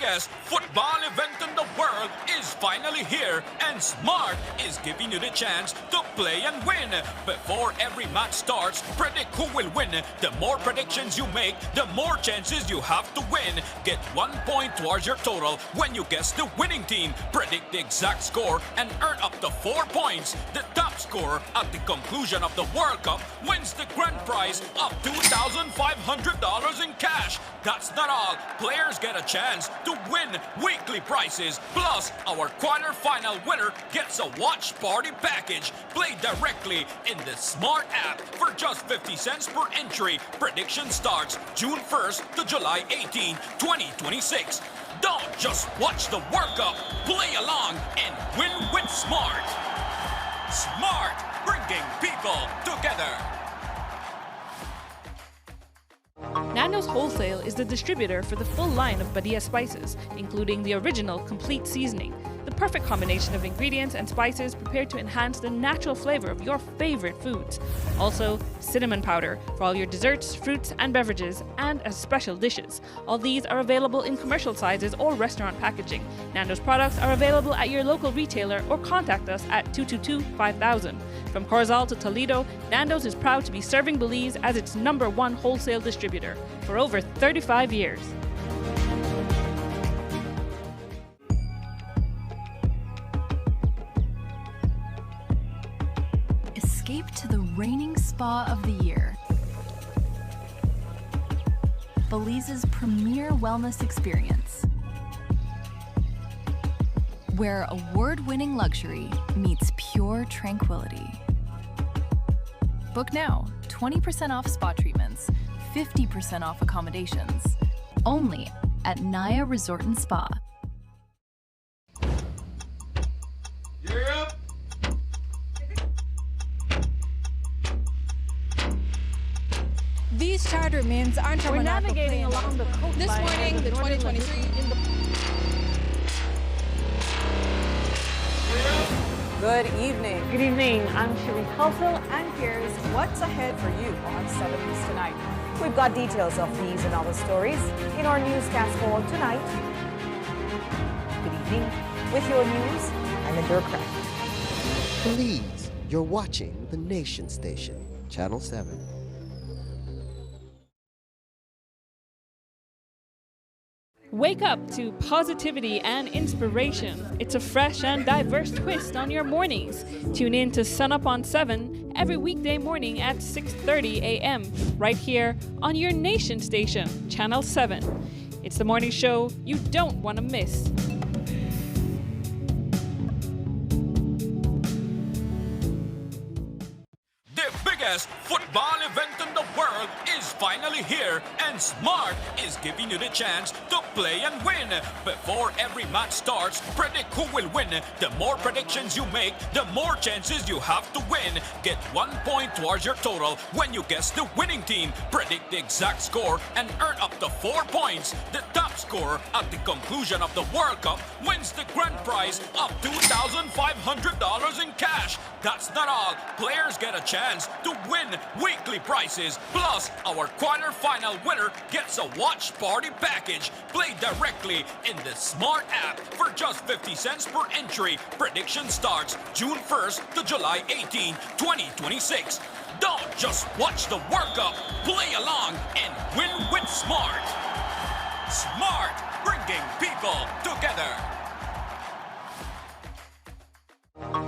biggest football event in the world is finally here, and Smart is giving you the chance to play and win. Before every match starts, predict who will win. The more predictions you make, the more chances you have to win. Get 1 point towards your total when you guess the winning team. Predict the exact score and earn up to 4 points. The top scorer at the conclusion of the World Cup wins the grand prize of $2,500 in cash. That's not all. Players get a chance to win weekly prizes. Plus, our quarter-final winner gets a watch party package. Play directly in the Smart app for just 50 cents per entry. Prediction starts June 1st to July 18, 2026. Don't just watch the World Cup. Play along and win with Smart. Smart, bringing people together. Nando's Wholesale is the distributor for the full line of Badia spices, including the original complete seasoning, the perfect combination of ingredients and spices prepared to enhance the natural flavor of your favorite foods. Also, cinnamon powder for all your desserts, fruits, and beverages, and as special dishes. All these are available in commercial sizes or restaurant packaging. Nando's products are available at your local retailer or contact us at 222-5000. From Corozal to Toledo, Nando's is proud to be serving Belize as its #1 wholesale distributor for over 35 years. Escape to the reigning spa of the year. Belize's premier wellness experience, where award-winning luxury meets pure tranquility. Book now, 20% off spa treatments, 50% off accommodations, only at Naya Resort and Spa. These charter means aren't We're navigating along the coastline. This morning, the 2023 in the... Good evening. Good evening, I'm Sheree Halsell, And here's what's ahead for you on 7 News Tonight. We've got details of these and other stories in our newscast for tonight. Good evening. With your news, I'm Endure Craft. Belize, you're watching the Nation Station, Channel 7. Wake up to positivity and inspiration. It's a fresh and diverse twist on your mornings. Tune in to Sunup on 7 every weekday morning at 6:30 a.m. right here on your Nation Station, Channel 7. It's the morning show you don't want to miss. The biggest football event in the world is finally here, and Smart is giving you the chance to play and win. Before every match starts, predict who will win. The more predictions you make, the more chances you have to win. Get 1 point towards your total when you guess the winning team. Predict the exact score and earn up to 4 points. The top scorer at the conclusion of the World Cup wins the grand prize of $2,500 in cash. That's not all. Players get a chance to win weekly prizes. Plus, our quarter-final winner gets a watch party package. Play directly in the Smart app for just 50 cents per entry. Prediction starts June 1st to July 18, 2026. Don't just watch the World Cup. Play along and win with Smart. Smart, bringing people together.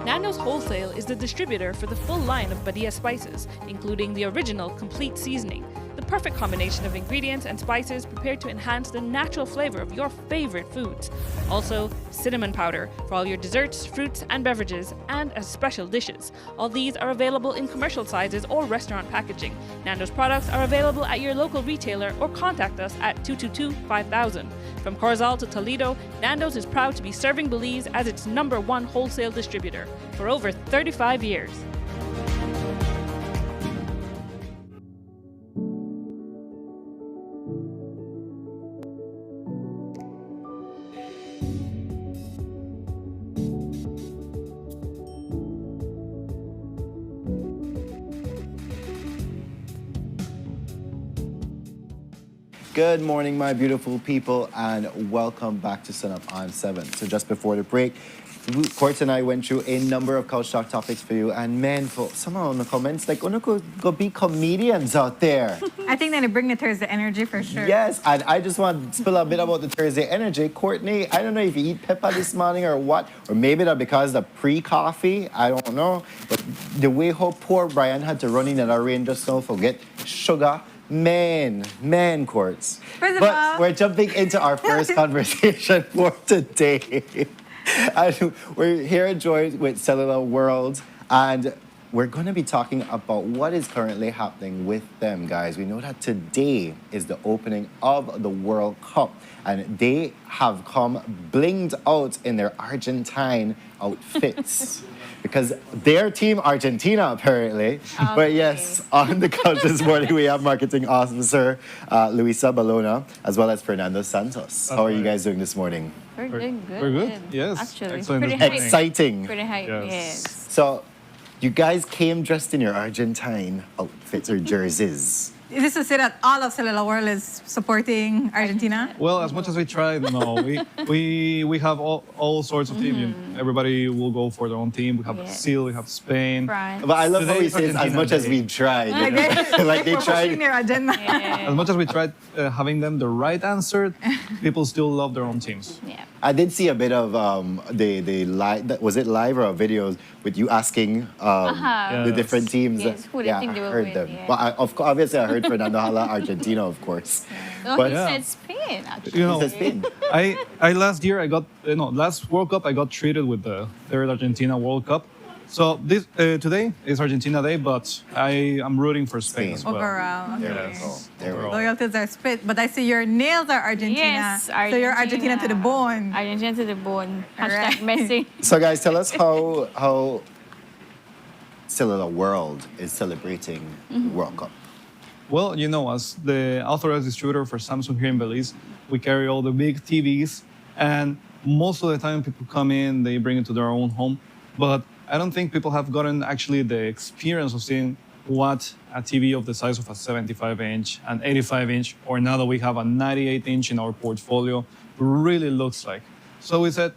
Nando's Wholesale is the distributor for the full line of Badia spices, including the original complete seasoning, the perfect combination of ingredients and spices prepared to enhance the natural flavor of your favorite foods. Also, cinnamon powder for all your desserts, fruits, and beverages, and as special dishes. All these are available in commercial sizes or restaurant packaging. Nando's products are available at your local retailer or contact us at 222-5000. From Corozal to Toledo, Nando's is proud to be serving Belize as its #1 wholesale distributor for over 35 years. Good morning, my beautiful people, and welcome back to Sunup on 7. So just before the break, Court and I went through a number of Couch Talk topics for you, and man, for someone in the comments, like, go be comedians out there. I think that it bring the Thursday energy for sure. Yes, and I just want to spill a bit about the Thursday energy. Courtney, I don't know if you eat pepper this morning or what, or maybe that because the pre-coffee, I don't know. But the way how poor Brian had to run in the rain just now, forget sugar. Man, Courts. First of But all- we're jumping into our first conversation for today. And we're here joined with Cellular World, and we're going to be talking about what is currently happening with them, guys. We know that today is the opening of the World Cup, and they have come blinged out in their Argentine outfits. Because their team, Argentina, apparently. Okay. But yes, on the couch this morning, we have marketing officer Luisa Balona, as well as Fernando Santos. How are you guys doing this morning? We're doing good. We're good. Yes. Actually, Excellent pretty this hype. morning. Exciting. Pretty hype. Yes. Yes. So, you guys came dressed in your Argentine outfits or jerseys. Is this to say that all of Cellular World is supporting Argentina? Well, as much as we tried, no, we have all sorts of teams. Everybody will go for their own team. We have Yeah. Brazil, we have Spain. France. But I love how Today he is says, as Argentina much as Day. we've tried. you Like know? Like they we're pushing tried. their agenda. As much as we tried having them the right answer, people still love their own teams. Yeah. I did see a bit of the live. Was it live or videos with you asking the Yes. different teams? Yes, who they yeah, think they I will heard win, them. yeah. But obviously, I heard Fernando Hala, Argentina, of course. No, But- he Yeah. said Spain, actually. You know, He says Spain. I last year I got last World Cup I got treated with the third Argentina World Cup. So this today is Argentina Day, but I am rooting for Spain, Spain. as well. Overall. There Okay. we go. There we go. Loyalties are split, but I see your nails are Argentina. Yes, So you're Argentina to the bone. Argentina to the bone. Alright. Hashtag Messi. So, guys, tell us how Cellular World is celebrating the World Cup. Well, you know, as the authorized distributor for Samsung here in Belize, we carry all the big TVs, and most of the time people come in, they bring it to their own home. But I don't think people have gotten actually the experience of seeing what a TV of the size of a 75-inch, an 85-inch, or now that we have a 98-inch in our portfolio, really looks like. So we said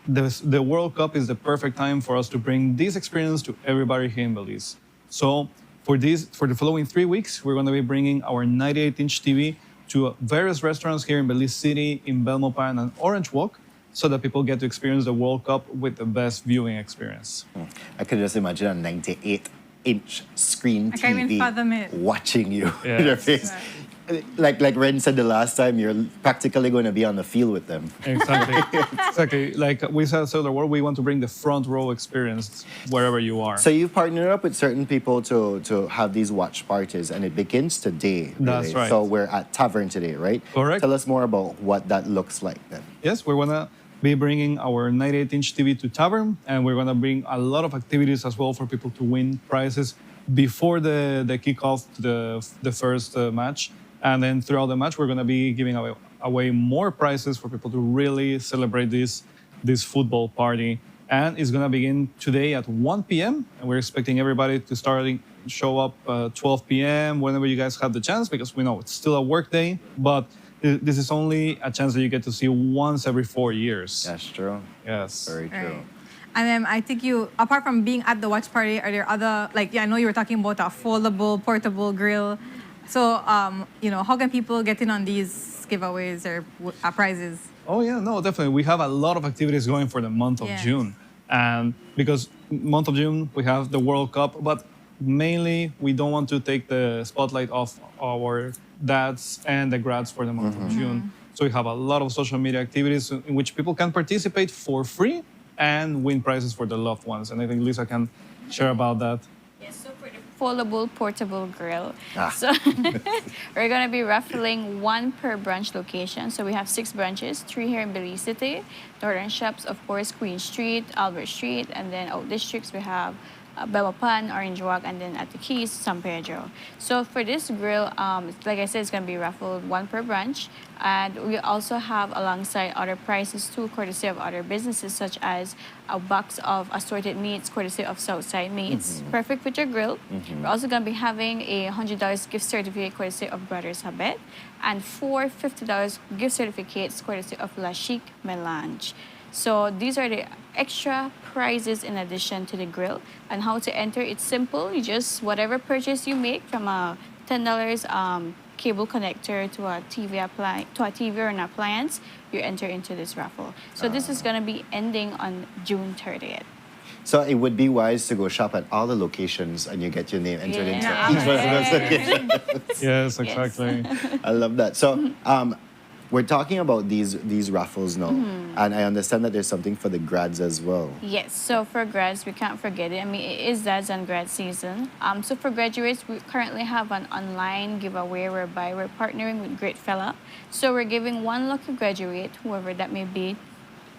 the World Cup is the perfect time for us to bring this experience to everybody here in Belize. So for the following 3 weeks, we're going to be bringing our 98-inch TV to various restaurants here in Belize City, in Belmopan and Orange Walk, so that people get to experience the World Cup with the best viewing experience. I could just imagine a 98-inch screen I can't even TV fathom it. watching you Yes. in your face. Like Ren said the last time, you're practically going to be on the field with them. Exactly. Exactly. Like we said, Cellular World, we want to bring the front row experience wherever you are. So you've partnered up with certain people to have these watch parties, and it begins today. That's right. So we're at Tavern today, right? Correct. Tell us more about what that looks like then. Yes, we're gonna be bringing our 98-inch TV to Tavern, and we're gonna bring a lot of activities as well for people to win prizes before the kickoff to the first match. And then throughout the match, we're gonna be giving away more prizes for people to really celebrate this football party. And it's gonna begin today at 1 p.m. And we're expecting everybody to show up 12 p.m. whenever you guys have the chance, because we know it's still a work day, but this is only a chance that you get to see once every 4 years. That's true. Yes. Very true. Right. And then I think you, apart from being at the watch party, are there other, I know you were talking about a foldable, portable grill. So, how can people get in on these giveaways or prizes? Oh yeah, no, definitely. We have a lot of activities going for the month of Yes. June. And because month of June, we have the World Cup, but mainly we don't want to take the spotlight off our dads and the grads for the month of June. So we have a lot of social media activities in which people can participate for free and win prizes for their loved ones. And I think Lisa can share about that. Yes, so for the foldable portable grill. Ah. So we're going to be raffling one per branch location. So we have 6 branches, 3 here in Belize City, Northern Shops, of course, Queen Street, Albert Street, and then out districts we have Belmopan, Orange Walk, and then at the Keys, San Pedro. So for this grill, like I said, it's going to be raffled one per branch. And we also have alongside other prizes too, courtesy of other businesses, such as a box of assorted meats, courtesy of Southside Meats, perfect with your grill. We're also going to be having a $100 gift certificate, courtesy of Brothers Habet, and four $50 gift certificates, courtesy of La Chic Melange. So these are the extra prizes in addition to the grill. And how to enter, it's simple. You just, whatever purchase you make, from a $10 cable connector to a TV or an appliance, you enter into this raffle. So this is going to be ending on June 30th. So it would be wise to go shop at all the locations and you get your name entered into each one of those locations. Yes, exactly. I love that. So we're talking about these raffles now, and I understand that there's something for the grads as well. Yes, so for grads, we can't forget it. I mean, it is dads and grad season. So for graduates, we currently have an online giveaway whereby we're partnering with Great Fella. So we're giving one lucky graduate, whoever that may be,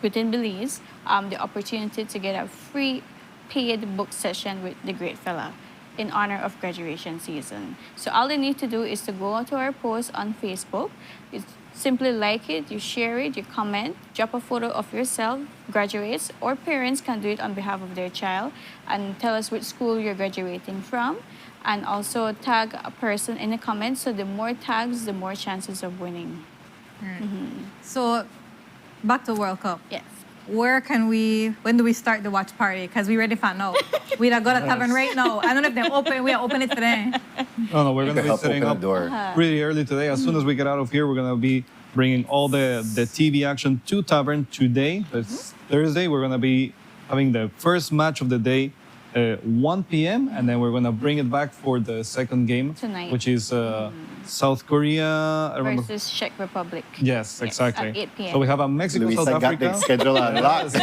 within Belize, the opportunity to get a free paid book session with the Great Fella in honor of graduation season. So all they need to do is to go to our post on Facebook. It's simply like it, you share it, you comment, drop a photo of yourself, graduates, or parents can do it on behalf of their child, and tell us which school you're graduating from, and also tag a person in the comments. So the more tags, the more chances of winning. So back to World Cup. Yes. When do we start the watch party? Because we ready for now. We done got a tavern right now. I don't know if they're open. We are open it today. No, we're going to be help setting open up the door. really early today. As soon as we get out of here, we're going to be bringing all the TV action to Tavern today. It's Thursday. We're going to be having the first match of the day 1 p.m. and then we're going to bring it back for the second game Tonight. which is South Korea. I remember. Versus Czech Republic. Yes, exactly. At 8 p.m. So we have a Mexico Luisa South got the Africa. schedule on lock.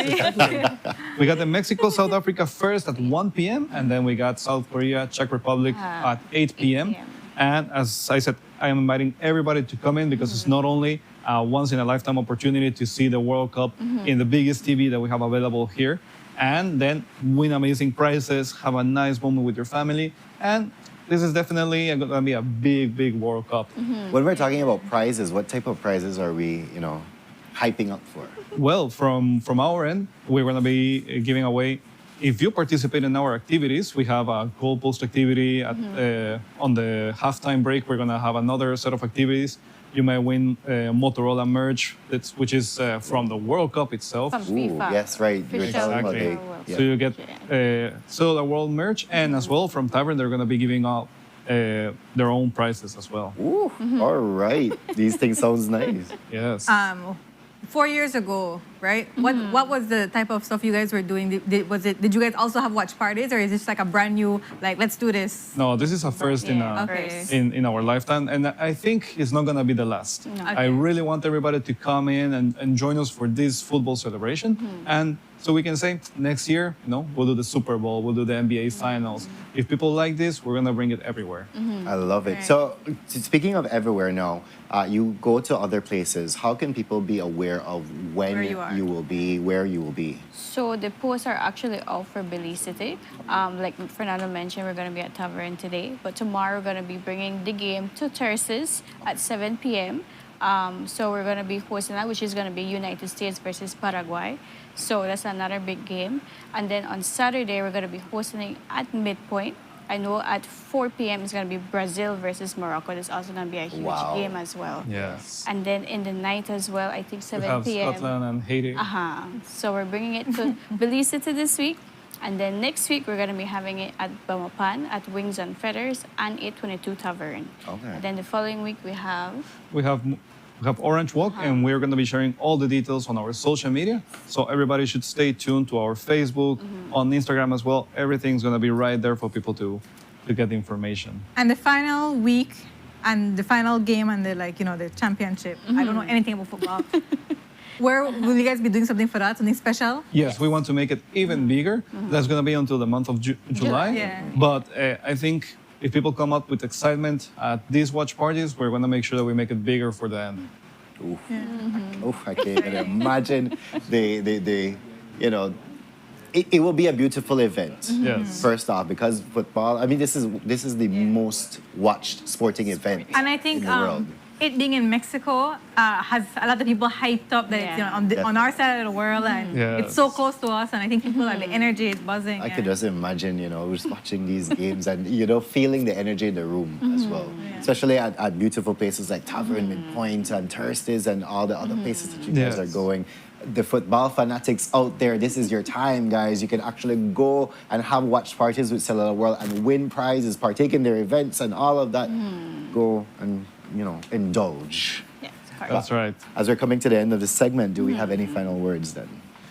We got the Mexico South Africa first at 1 p.m. and then we got South Korea Czech Republic at 8 p.m. And as I said, I am inviting everybody to come in because it's not only a once in a lifetime opportunity to see the World Cup in the biggest TV that we have available here, and then win amazing prizes, have a nice moment with your family, and this is definitely going to be a big World Cup. When we're talking about prizes, what type of prizes are we, hyping up for? Well, from our end, we're going to be giving away. If you participate in our activities, we have a goal post activity on the halftime break. We're going to have another set of activities. You may win Motorola merch, which is from the World Cup itself. From FIFA. Yes, right. You were talking about Exactly. the- So you get Cellular World merch, and as well from Tavern, they're going to be giving out their own prizes as well. Ooh, all right. These things sounds nice. Yes. 4 years ago, right? What was the type of stuff you guys were doing? Did you guys also have watch parties, or is this like a brand new, like, let's do this? No, this is a first Okay. in our lifetime, and I think it's not gonna be the last. I really want everybody to come in and join us for this football celebration, and so we can say next year, we'll do the Super Bowl, we'll do the NBA Finals. If people like this, we're gonna bring it everywhere. I love it. So, speaking of everywhere now, you go to other places. How can people be aware of when Where you are. you will be, where you will be? So the posts are actually all for Belize City. Like Fernando mentioned, we're going to be at Tavern today, but tomorrow we're going to be bringing the game to Terces at 7 p.m. So we're going to be hosting that, which is going to be United States versus Paraguay. So that's another big game. And then on Saturday, we're going to be hosting at Midpoint. I know at 4 p.m. it's going to be Brazil versus Morocco. That's also going to be a huge game as well. Yes. And then in the night as well, I think We 7 have p.m. Scotland and Haiti. So we're bringing it to Belize City this week. And then next week, we're going to be having it at Belmopan, at Wings and Feathers, and 822 Tavern. Okay. And then the following week, we have... We have Orange Walk, and we're going to be sharing all the details on our social media. So everybody should stay tuned to our Facebook, on Instagram as well. Everything's going to be right there for people to get the information. And the final week and the final game and the championship. I don't know anything about football. Where will you guys be doing something for that? Something special? Yes, we want to make it even bigger. That's going to be until the month of July. Yeah. But I think if people come up with excitement at these watch parties, we're going to make sure that we make it bigger for the end. Oof, I can't even imagine the it will be a beautiful event. Yes. First off, because football, I mean, this is the most watched sporting event And I think in the world. it being in Mexico has a lot of people hyped up that it's, you know, on our side of the world, and it's so close to us, and I think people the energy is buzzing. I could just imagine, you know, just watching these games and, you know, feeling the energy in the room as well. Especially at beautiful places like Tavern, Midpoint, and Thursdays, and all the other places that you guys are going. The football fanatics out there, this is your time, guys. You can actually go and have watch parties with Cellular World and win prizes, partake in their events and all of that. Go and, you know, indulge. Yes, That's right. As we're coming to the end of this segment, do we have any final words then?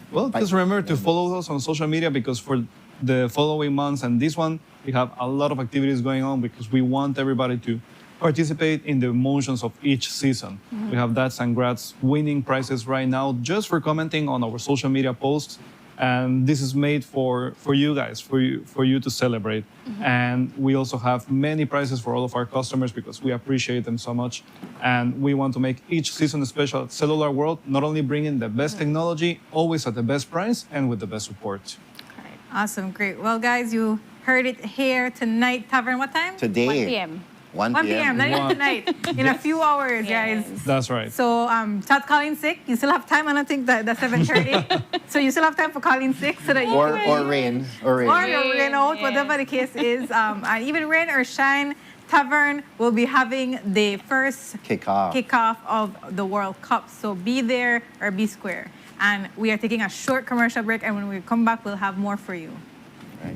Well, just remember to follow us on social media, because for the following months and this one, we have a lot of activities going on, because we want everybody to participate in the emotions of each season. We have Dads and Grats winning prizes right now just for commenting on our social media posts. And this is made for you guys, for you to celebrate. And we also have many prizes for all of our customers, because we appreciate them so much. And we want to make each season special at Cellular World, not only bringing the best technology, always at the best price and with the best support. Awesome, great. Well, guys, you heard it here tonight, Tavern. What time? Today. 1 p.m. 1 1 p.m. Not even tonight. In a few hours, guys. That's right. So start calling sick. You still have time. I don't think that 7:30. So you still have time for calling sick, so that you Or can rain. or rain out, whatever the case is. And even rain or shine, Tavern will be having the first kickoff of the World Cup. So be there or be square. And we are taking a short commercial break, and when we come back, we'll have more for you. Right.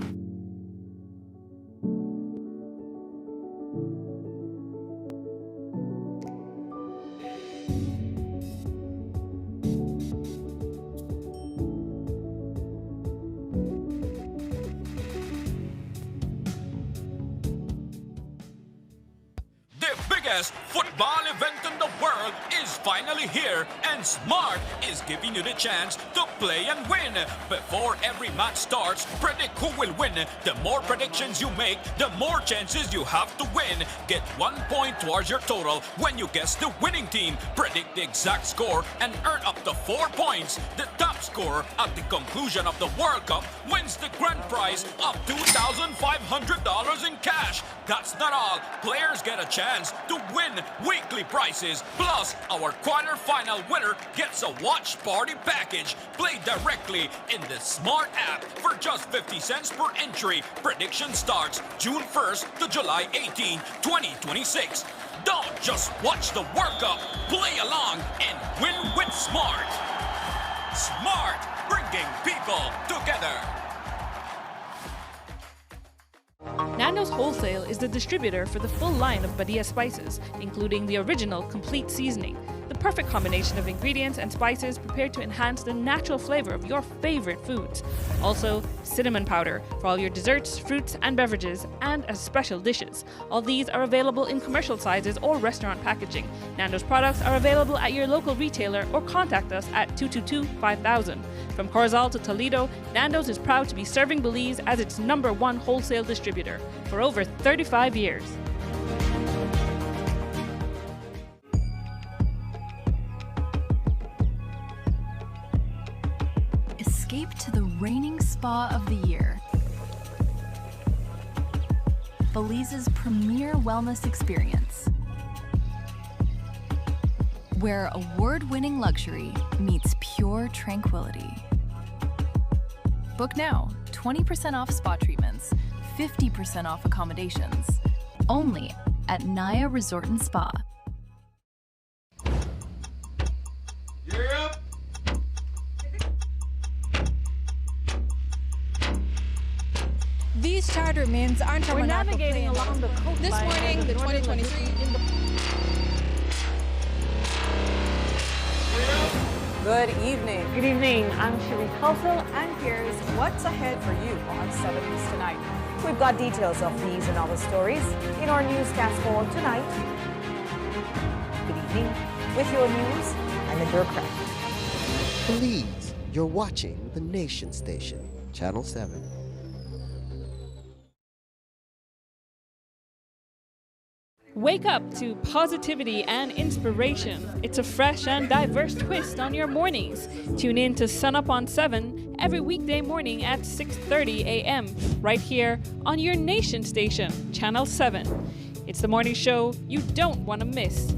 biggest football event in the world is finally here, and Smart is giving you the chance to play and win. Before every match starts, predict who will win. The more predictions you make, the more chances you have to win. Get 1 point towards your total when you guess the winning team. Predict the exact score and earn up to 4 points. The top scorer at the conclusion of the World Cup wins the grand prize of $2,500 in cash. That's not all. Players get a chance to win weekly prizes. Plus, our quarterfinal winner gets a watch party package. Play directly in the Smart app for just 50 cents per entry. Prediction starts June 1st to July 18, 2026. Don't just watch the World Cup. Play along and win with Smart. Smart, bringing people together. Nando's Wholesale is the distributor for the full line of Badia spices, including the original complete seasoning, the perfect combination of ingredients and spices prepared to enhance the natural flavor of your favorite foods. Also, cinnamon powder for all your desserts, fruits, and beverages, and as special dishes. All these are available in commercial sizes or restaurant packaging. Nando's products are available at your local retailer or contact us at 222-5000. From Corozal to Toledo, Nando's is proud to be serving Belize as its #1 wholesale distributor for over 35 years. Escape to the reigning spa of the year. Belize's premier wellness experience, where award-winning luxury meets pure tranquility. Book now, 20% off spa treatments, 50% off accommodations, only at Naya Resort and Spa. These charter mints aren't from We're navigating along the coastline. This morning, the 2023 Good evening. Good evening. I'm Shirley Tulsel, and here's what's ahead for you on 7 News Tonight. We've got details of these and other stories in our newscast for tonight. Good evening. With your news, I'm Indra Craft. Belize, you're watching the Nation Station, Channel 7. Wake up to positivity and inspiration. It's a fresh and diverse twist on your mornings. Tune in to Sunup on 7 every weekday morning at 6:30 a.m. right here on your nation station, Channel 7. It's the morning show you don't want to miss.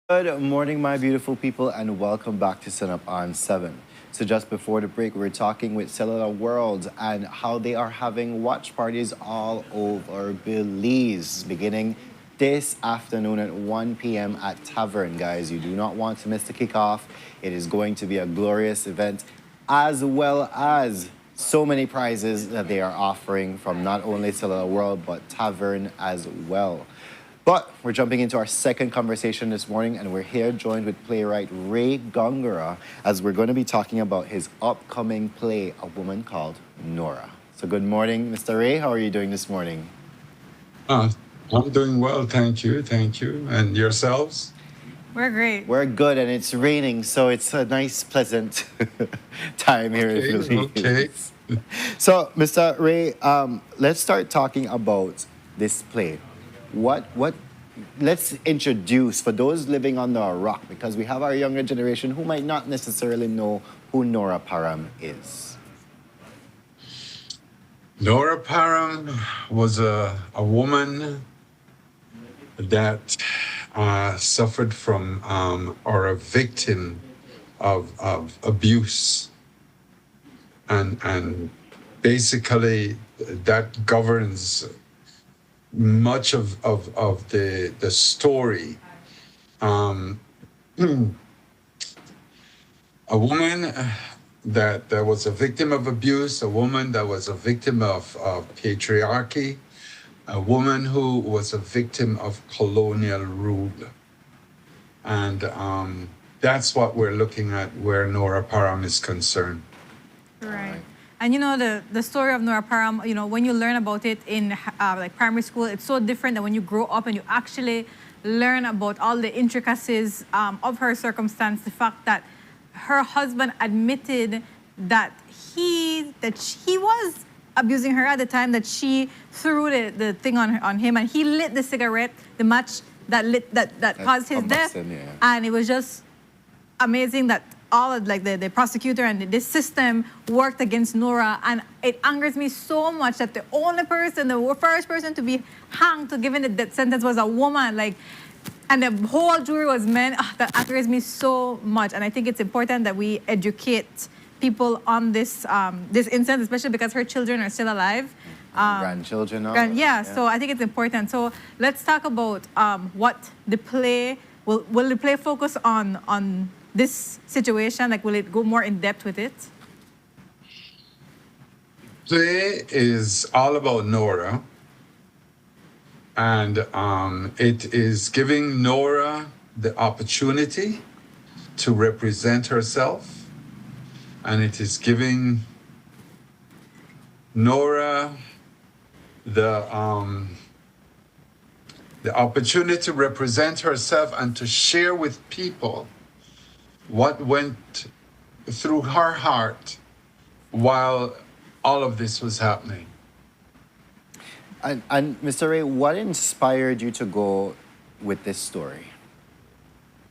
Good morning, my beautiful people, and welcome back to Sunup on 7. So just before the break, we were talking with Cellular World and how they are having watch parties all over Belize, beginning this afternoon at 1 p.m. at Tavern, guys. You do not want to miss the kickoff. It is going to be a glorious event, as well as so many prizes that they are offering from not only Cellular World, but Tavern as well. But we're jumping into our second conversation this morning, and we're here joined with playwright Ray Gongora, as we're going to be talking about his upcoming play, A Woman Called Nora. So good morning, Mr. Ray. How are you doing this morning? I'm doing well, thank you, thank you. And yourselves? We're great. We're good, and it's raining, so it's a nice, pleasant time here in Belize. Okay. So, Mr. Ray, let's start talking about this play. Let's introduce, for those living under a rock, because we have our younger generation who might not necessarily know who Nora Parham is. Nora Parham was a woman that suffered from or a victim of abuse. And basically that governs much of the story. A woman that was a victim of abuse, a woman that was a victim of patriarchy, a woman who was a victim of colonial rule. And that's what we're looking at where Nora Parham is concerned. Right. And you know, the story of Nora Parham, you know, when you learn about it in like primary school, it's so different than when you grow up and you actually learn about all the intricacies of her circumstance. The fact that her husband admitted that he was abusing her at the time, that she threw the thing on him, and he lit the cigarette, the match that caused his death. Him, yeah. And it was just amazing that all of like the prosecutor and the system worked against Nora, and it angers me so much that the only person, the first person to be hanged, to given the death sentence, was a woman. Like, And the whole jury was men. That aggravates me so much. And I think it's important that we educate people on this this incident, especially because her children are still alive. Grandchildren now. Yeah, so I think it's important. So let's talk about what the play will the play focus on this situation? Like, will it go more in depth with it? Play is all about Nora, and it is giving Nora the opportunity to represent herself, and it is giving Nora the opportunity to represent herself and to share with people what went through her heart while all of this was happening. And Mr. Ray, what inspired you to go with this story?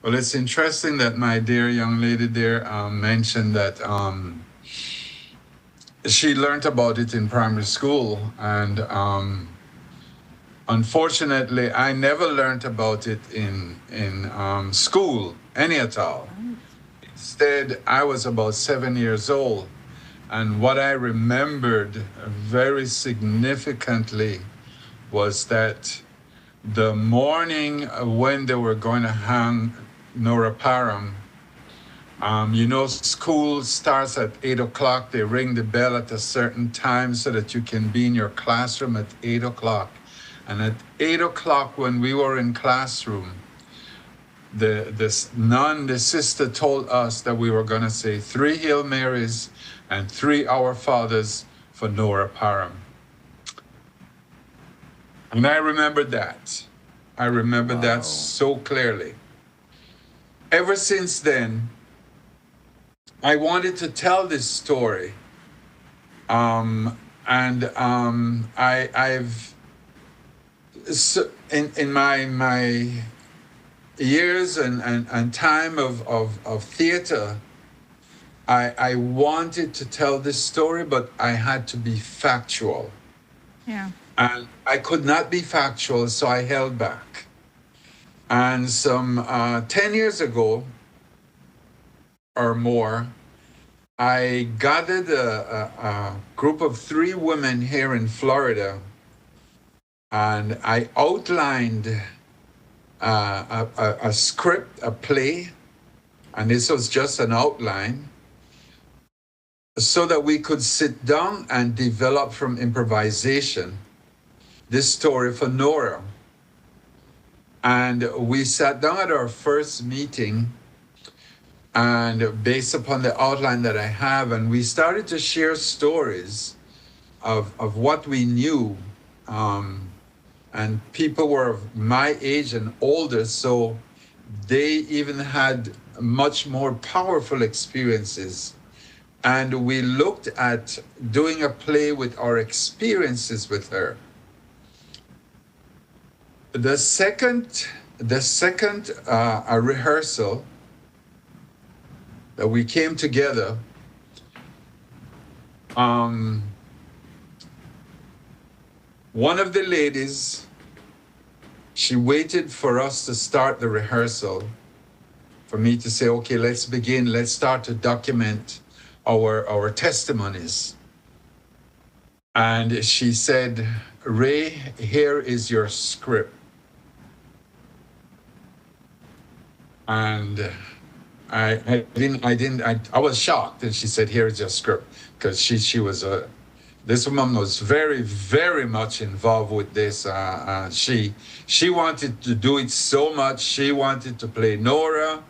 Well, it's interesting that my dear young lady there mentioned that she learned about it in primary school, and unfortunately, I never learned about it in school, any at all. Instead, I was about 7 years old, and what I remembered very significantly was that the morning when they were going to hang Nora Parham, school starts at 8 o'clock. They ring the bell at a certain time so that you can be in your classroom at 8 o'clock. And at 8 o'clock, when we were in classroom, the sister told us that we were going to say 3 Hail Marys and 3 Our Fathers for Nora Parham. And I remember that. I remember that so clearly. Ever since then, I wanted to tell this story. I've in my years and time of theater, I wanted to tell this story, but I had to be factual. Yeah. And I could not be factual, so I held back. And some 10 years ago or more, I gathered a group of 3 women here in Florida, and I outlined a script, a play, and this was just an outline, so that we could sit down and develop from improvisation this story for Nora. And we sat down at our first meeting, and based upon the outline that I have, and we started to share stories of what we knew. And people were of my age and older, so they even had much more powerful experiences. And we looked at doing a play with our experiences with her. The second rehearsal that we came together, one of the ladies, she waited for us to start the rehearsal for me to say, okay, let's begin. Let's start to document our testimonies. And she said, Ray, here is your script. And I was shocked. And she said, here is your script. Because this woman was very, very much involved with this. She wanted to do it so much. She wanted to play Nora.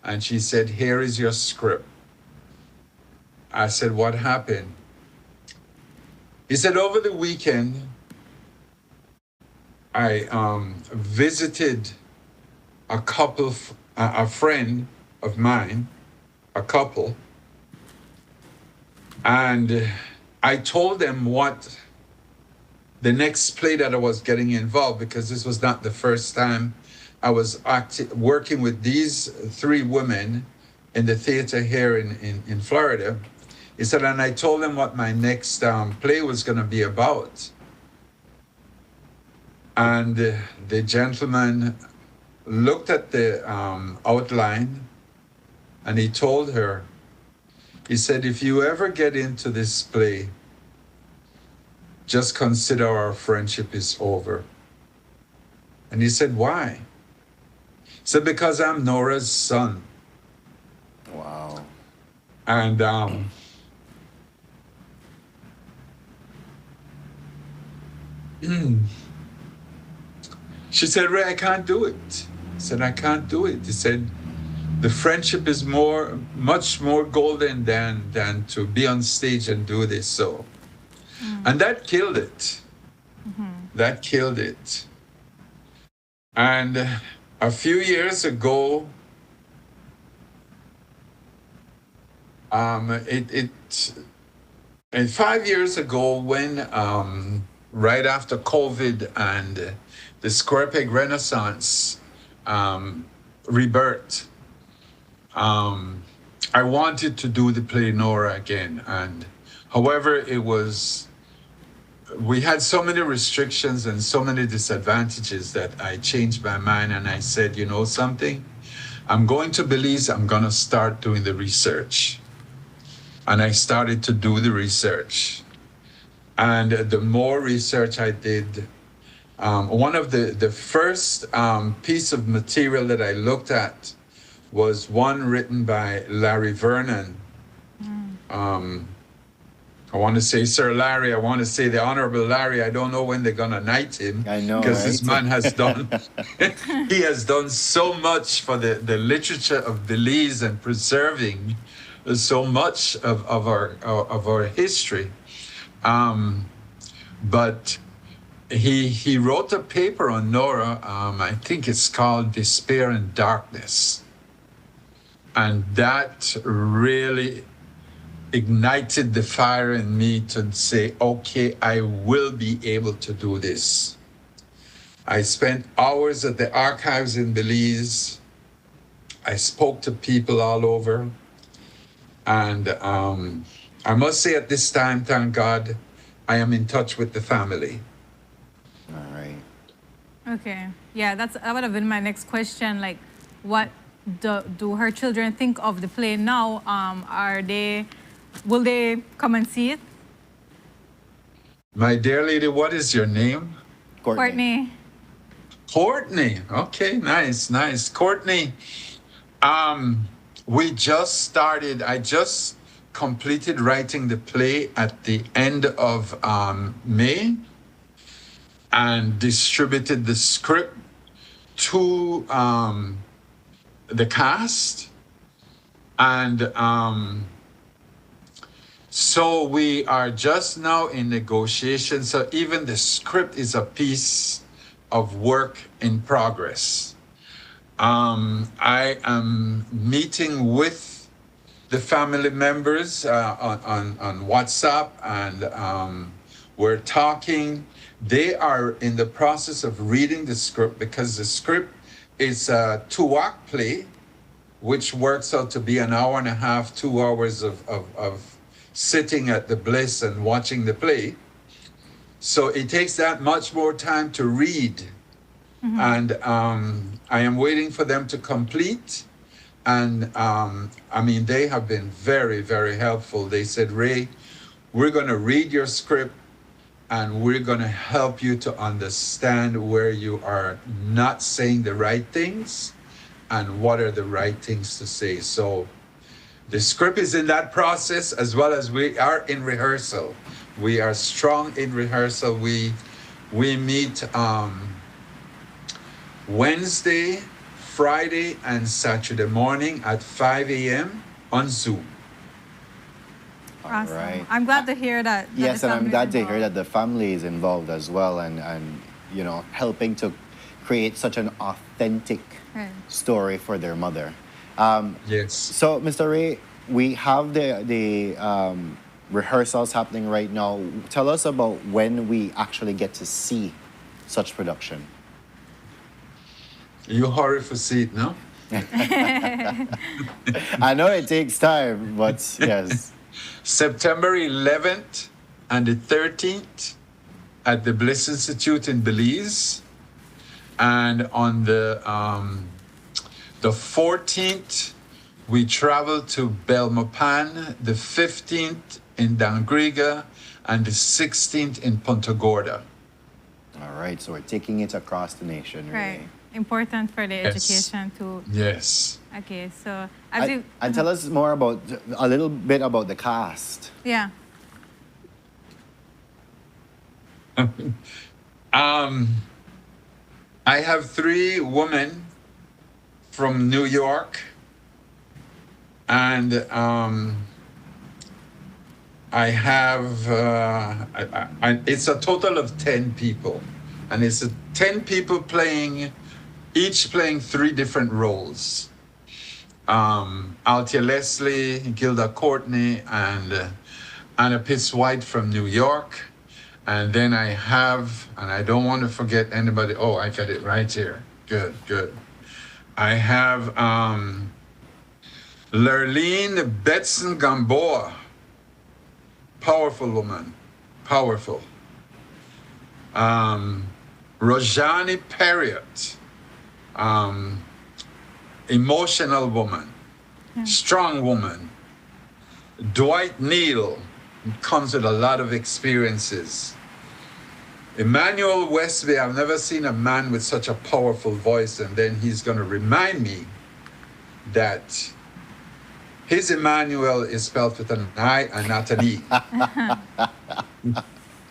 And she said, here is your script. I said, what happened? He said, over the weekend, I visited a couple, a friend of mine, a couple, and I told them what the next play that I was getting involved, because this was not the first time I was working with these 3 women in the theater here in Florida. He said, and I told them what my next play was going to be about. And the gentleman looked at the outline, and he told her, he said, if you ever get into this play, just consider our friendship is over. And he said, why? He said, because I'm Nora's son. Wow. And she said, Ray, I can't do it. I said, I can't do it. He said, the friendship is much more golden than to be on stage and do this. So, and that killed it. That killed it. And a few years ago, and 5 years ago, when right after COVID and the Square Peg Renaissance rebirth, I wanted to do the play Nora again. And however, we had so many restrictions and so many disadvantages that I changed my mind and I said, you know something? I'm going to Belize, I'm gonna start doing the research. And I started to do the research. And the more research I did, one of the first piece of material that I looked at was one written by Larry Vernon. I want to say Sir Larry, I want to say the Honorable Larry. I don't know when they're going to knight him. I know, because right? this man has done, he has done so much for the literature of Belize and preserving so much of our history. But he wrote a paper on Nora, I think it's called Despair and Darkness. And that really ignited the fire in me to say, okay, I will be able to do this. I spent hours at the archives in Belize. I spoke to people all over. And I must say at this time, thank God, I am in touch with the family. All right. Okay. Yeah, that would have been my next question. Like, what do her children think of the play now? Will they come and see it? My dear lady, what is your name? Courtney. Courtney. Okay, nice. Courtney, we just started, I just completed writing the play at the end of May and distributed the script to the cast. And so we are just now in negotiation. So even the script is a piece of work in progress. I am meeting with the family members on WhatsApp, and we're talking. They are in the process of reading the script because the script is a 2-act play, which works out to be an hour and a half, 2 hours of sitting at the Bliss and watching the play. So it takes that much more time to read. And I am waiting for them to complete. And I mean, they have been very, very helpful. They said, Ray, we're going to read your script and we're going to help you to understand where you are not saying the right things and what are the right things to say. So the script is in that process, as well as we are in rehearsal. We are strong in rehearsal. We meet Wednesday, Friday, and Saturday morning at 5 a.m. on Zoom. Awesome. Right. I'm glad to hear that. Yes, and I'm glad to hear that the family is involved as well, and you know, helping to create such an authentic story for their mother. Yes. So, Mr. Ray, we have the rehearsals happening right now. Tell us about when we actually get to see such production. You hurry for seat, no? I know it takes time, but yes. September 11th and the 13th at the Bliss Institute in Belize. And on the 14th, we travel to Belmopan, the 15th in Dangriga, and the 16th in Punta Gorda. All right, so we're taking it across the nation, really. Right. Important for the Yes. education too. Yes. Okay, so as you And tell us more about, a little bit about the cast. yeah. I have 3 women from New York, and I have, it's a total of 10 people, and it's 10 people each playing 3 different roles. Althea Leslie, Gilda Courtney, and Anna Pitts White from New York. And then I have, and I don't want to forget anybody. Oh, I got it right here. Good, good. I have Lurleen Betson Gamboa. Powerful woman. Powerful. Rojani Perriott. Emotional woman. Strong woman. Dwight Neal comes with a lot of experiences. Emmanuel Westby, I've never seen a man with such a powerful voice, and then he's going to remind me that his Emmanuel is spelled with an I and not an E.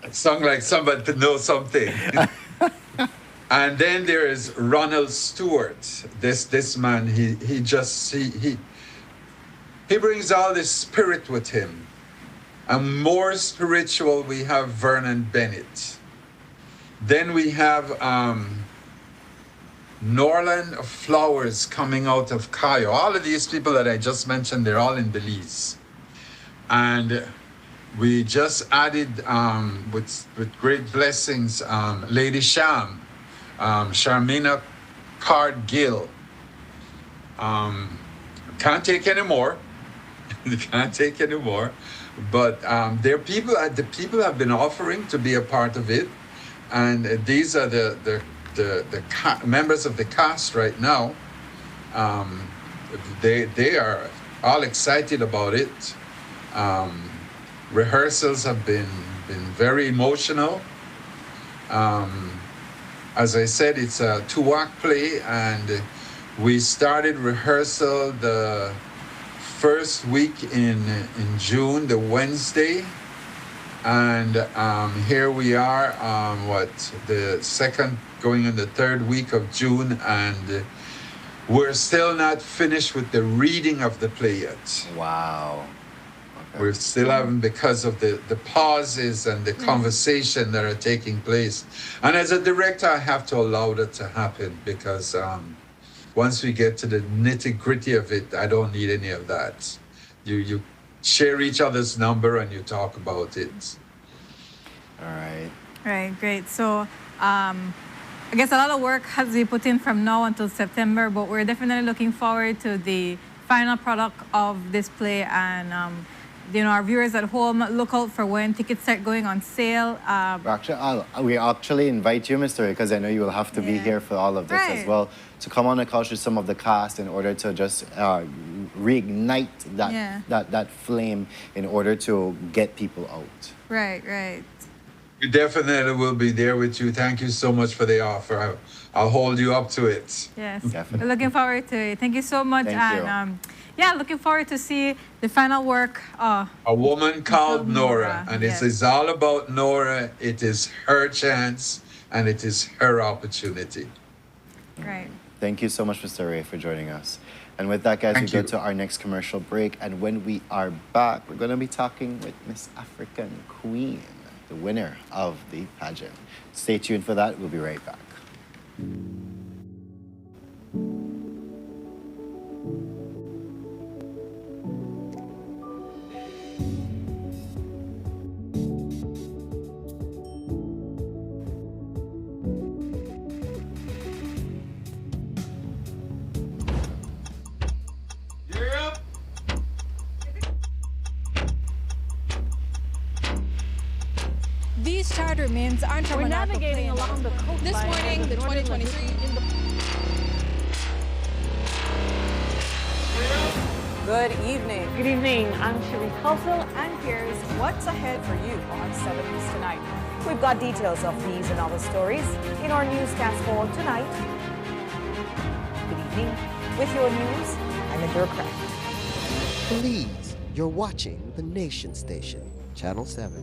It sounds like somebody to know something. And then there is Ronald Stewart. This man, he brings all this spirit with him. And more spiritual, we have Vernon Bennett. Then we have Norland Flowers coming out of Cayo. All of these people that I just mentioned, they're all in Belize. And we just added, with great blessings, Lady Sham, Sharmina Card Gill. Can't take any more. Can't take any more. But there are people, the people have been offering to be a part of it. And these are the members of the cast right now. They are all excited about it. Rehearsals have been very emotional. As I said, it's a 2-act play, and we started rehearsal the first week in June, the Wednesday. And here we are, the second, going in the 3rd week of June, and we're still not finished with the reading of the play yet. Wow. Okay. We still haven't, because of the pauses and the conversation that are taking place. And as a director, I have to allow that to happen, because once we get to the nitty-gritty of it, I don't need any of that. You share each other's number and you talk about it. All right. Right, great. So I guess a lot of work has to be put in from now until September, but we're definitely looking forward to the final product of this play. And our viewers at home, look out for when tickets start going on sale. We actually invite you, Mr. Ray, because I know you will have to be here for all of this as well, to come on and couch with some of the cast in order to just reignite that flame in order to get people out. Right, right. We definitely will be there with you. Thank you so much for the offer. I'll hold you up to it. Yes, definitely. we're looking forward to it. Thank you so much. Thank you. Looking forward to see the final work. A Woman Called Nora. And it is all about Nora. It is her chance, and it is her opportunity. Right. Thank you so much, Mr. Ray, for joining us. And with that, guys, we go to our next commercial break. And when we are back, we're going to be talking with Miss African Queen, the winner of the pageant. Stay tuned for that. We'll be right back. These This charred remains aren't from We're an arc of navigating plane. along the coastline. This morning, of the northern 2023 in the Good evening. Good evening. I'm Sharice Halsell. And here's what's ahead for you on 7 News Tonight. We've got details of these and other stories in our newscast for tonight. Good evening. With your news, I'm Indra Craft. Belize, you're watching the Nation Station, Channel 7.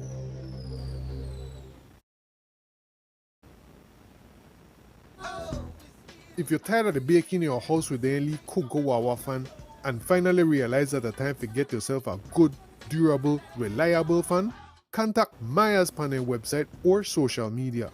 If you're tired of the baking in your house with the only Cook Wawa fan and finally realize that the time to get yourself a good, durable, reliable fan, contact Maya's panel website or social media.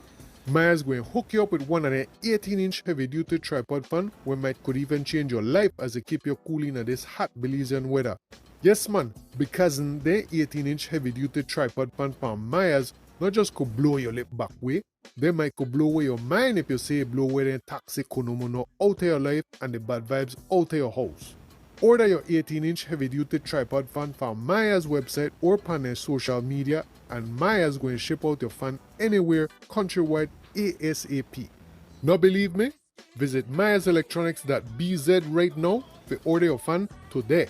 Maya's going to hook you up with one of their 18-inch heavy-duty tripod fan where might could even change your life as they keep you cool in this hot Belizean weather. Yes man, because their 18-inch heavy-duty tripod fan from Maya's not just could blow your lip back way, they might could blow away your mind if you say blow away the toxic konomono out of your life and the bad vibes out of your house. Order your 18-inch heavy-duty tripod fan from Maya's website or on their social media, and Maya's going to ship out your fan anywhere countrywide ASAP. Not believe me? Visit mayaselectronics.bz right now to order your fan today.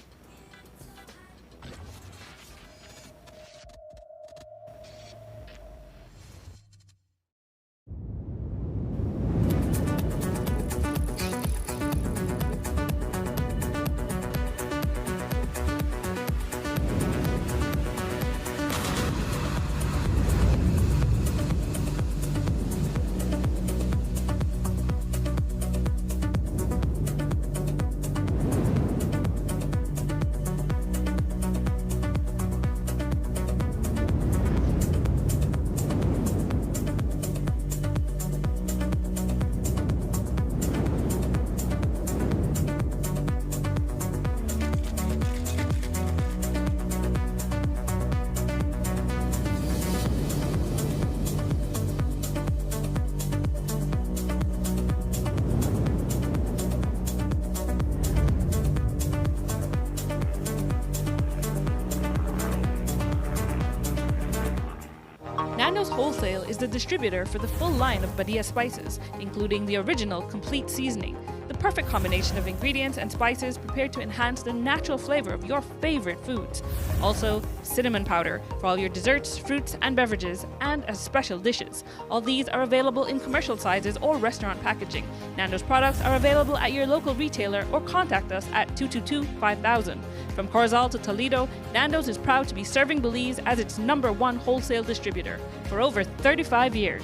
Nando's Wholesale is the distributor for the full line of Badia spices, including the original complete seasoning, the perfect combination of ingredients and spices prepared to enhance the natural flavor of your favorite foods. Also, cinnamon powder for all your desserts, fruits, and beverages, and as special dishes. All these are available in commercial sizes or restaurant packaging. Nando's products are available at your local retailer or contact us at 222-5000. From Corzal to Toledo, Nando's is proud to be serving Belize as its #1 wholesale distributor for over 35 years.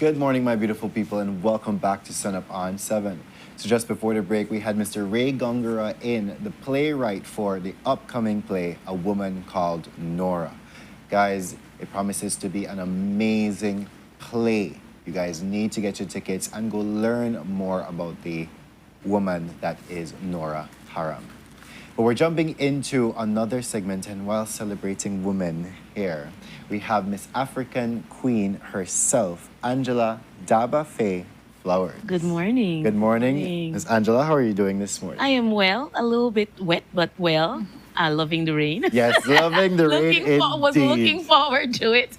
Good morning, my beautiful people, and welcome back to Sunup on 7. So just before the break, we had Mr. Ray Gongora in, the playwright for the upcoming play, A Woman Called Nora. Guys, it promises to be an amazing play. You guys need to get your tickets and go learn more about the woman that is Nora Haram. But we're jumping into another segment, and while celebrating women here, we have Miss African Queen herself, Angela Daba Faye Flowers. Good morning. Good morning. Miss Angela, how are you doing this morning? I am well, a little bit wet, but well. Loving the rain. Yes, loving the rain Was indeed. looking forward to it.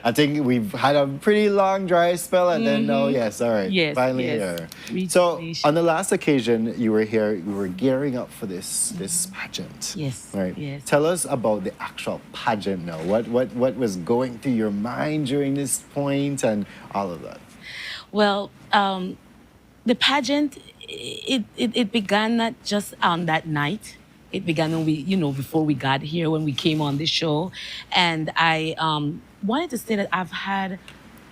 I think we've had a pretty long dry spell, and then no, yes, all right, Yes, finally yes. here. So on the last occasion you were here, you were gearing up for this pageant. Yes, Right. yes. Tell us about the actual pageant now. What was going through your mind during this point, and all of that. Well, the pageant, it began not just on that night. It began when before we got here, when we came on the show. And I wanted to say that I've had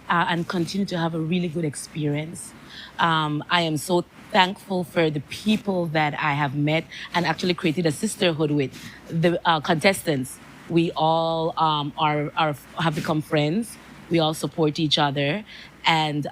and continue to have a really good experience. I am so thankful for the people that I have met and actually created a sisterhood with. The contestants, we all have become friends. We all support each other. And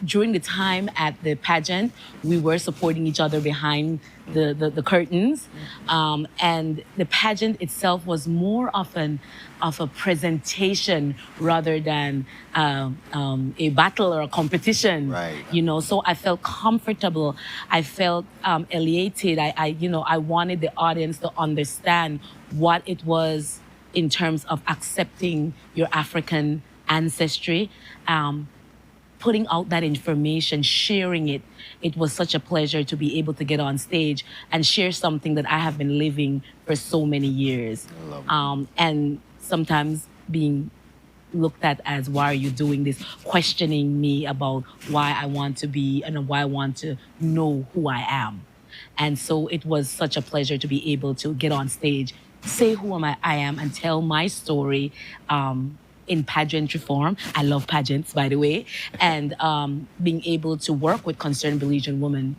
during the time at the pageant, we were supporting each other behind the curtains. And the pageant itself was more often of a presentation rather than a battle or a competition. Right. So I felt comfortable. I felt elated. I wanted the audience to understand what it was in terms of accepting your African ancestry. Putting out that information, sharing it. It was such a pleasure to be able to get on stage and share something that I have been living for so many years. And sometimes being looked at as, why are you doing this? Questioning me about why I want to be and why I want to know who I am. And so it was such a pleasure to be able to get on stage, say who I am, and tell my story in pageantry form. I love pageants, by the way, and being able to work with concerned Belizean women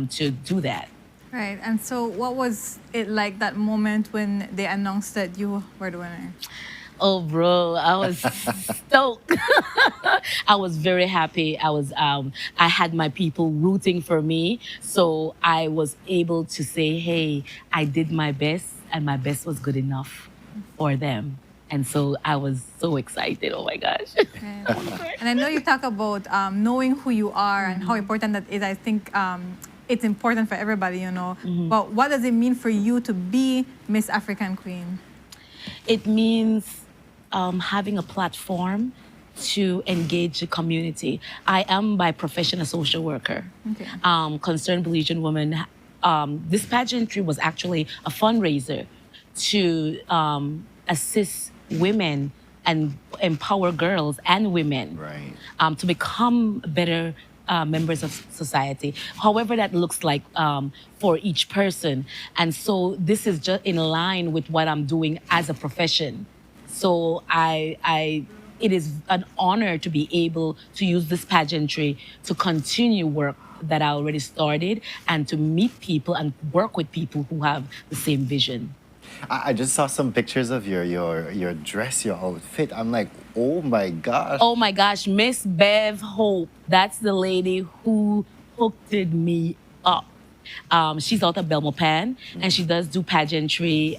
to do that. Right. And so what was it like that moment when they announced that you were the winner? Oh, bro, I was stoked. I was very happy. I had my people rooting for me. So I was able to say, hey, I did my best and my best was good enough for them. And so I was so excited. Oh my gosh. And I know you talk about knowing who you are and how important that is. I think it's important for everybody, But what does it mean for you to be Miss African Queen? It means having a platform to engage the community. I am by profession a social worker. Okay. Concerned Belizean women. This pageantry was actually a fundraiser to assist women and empower girls and women to become better members of society, however that looks like for each person. And so this is just in line with what I'm doing as a profession. So it is an honor to be able to use this pageantry to continue work that I already started and to meet people and work with people who have the same vision. I just saw some pictures of your dress, your outfit. I'm like, oh my gosh. Oh my gosh, Miss Bev Hope. That's the lady who hooked me up. She's out of Belmopan and she does do pageantry.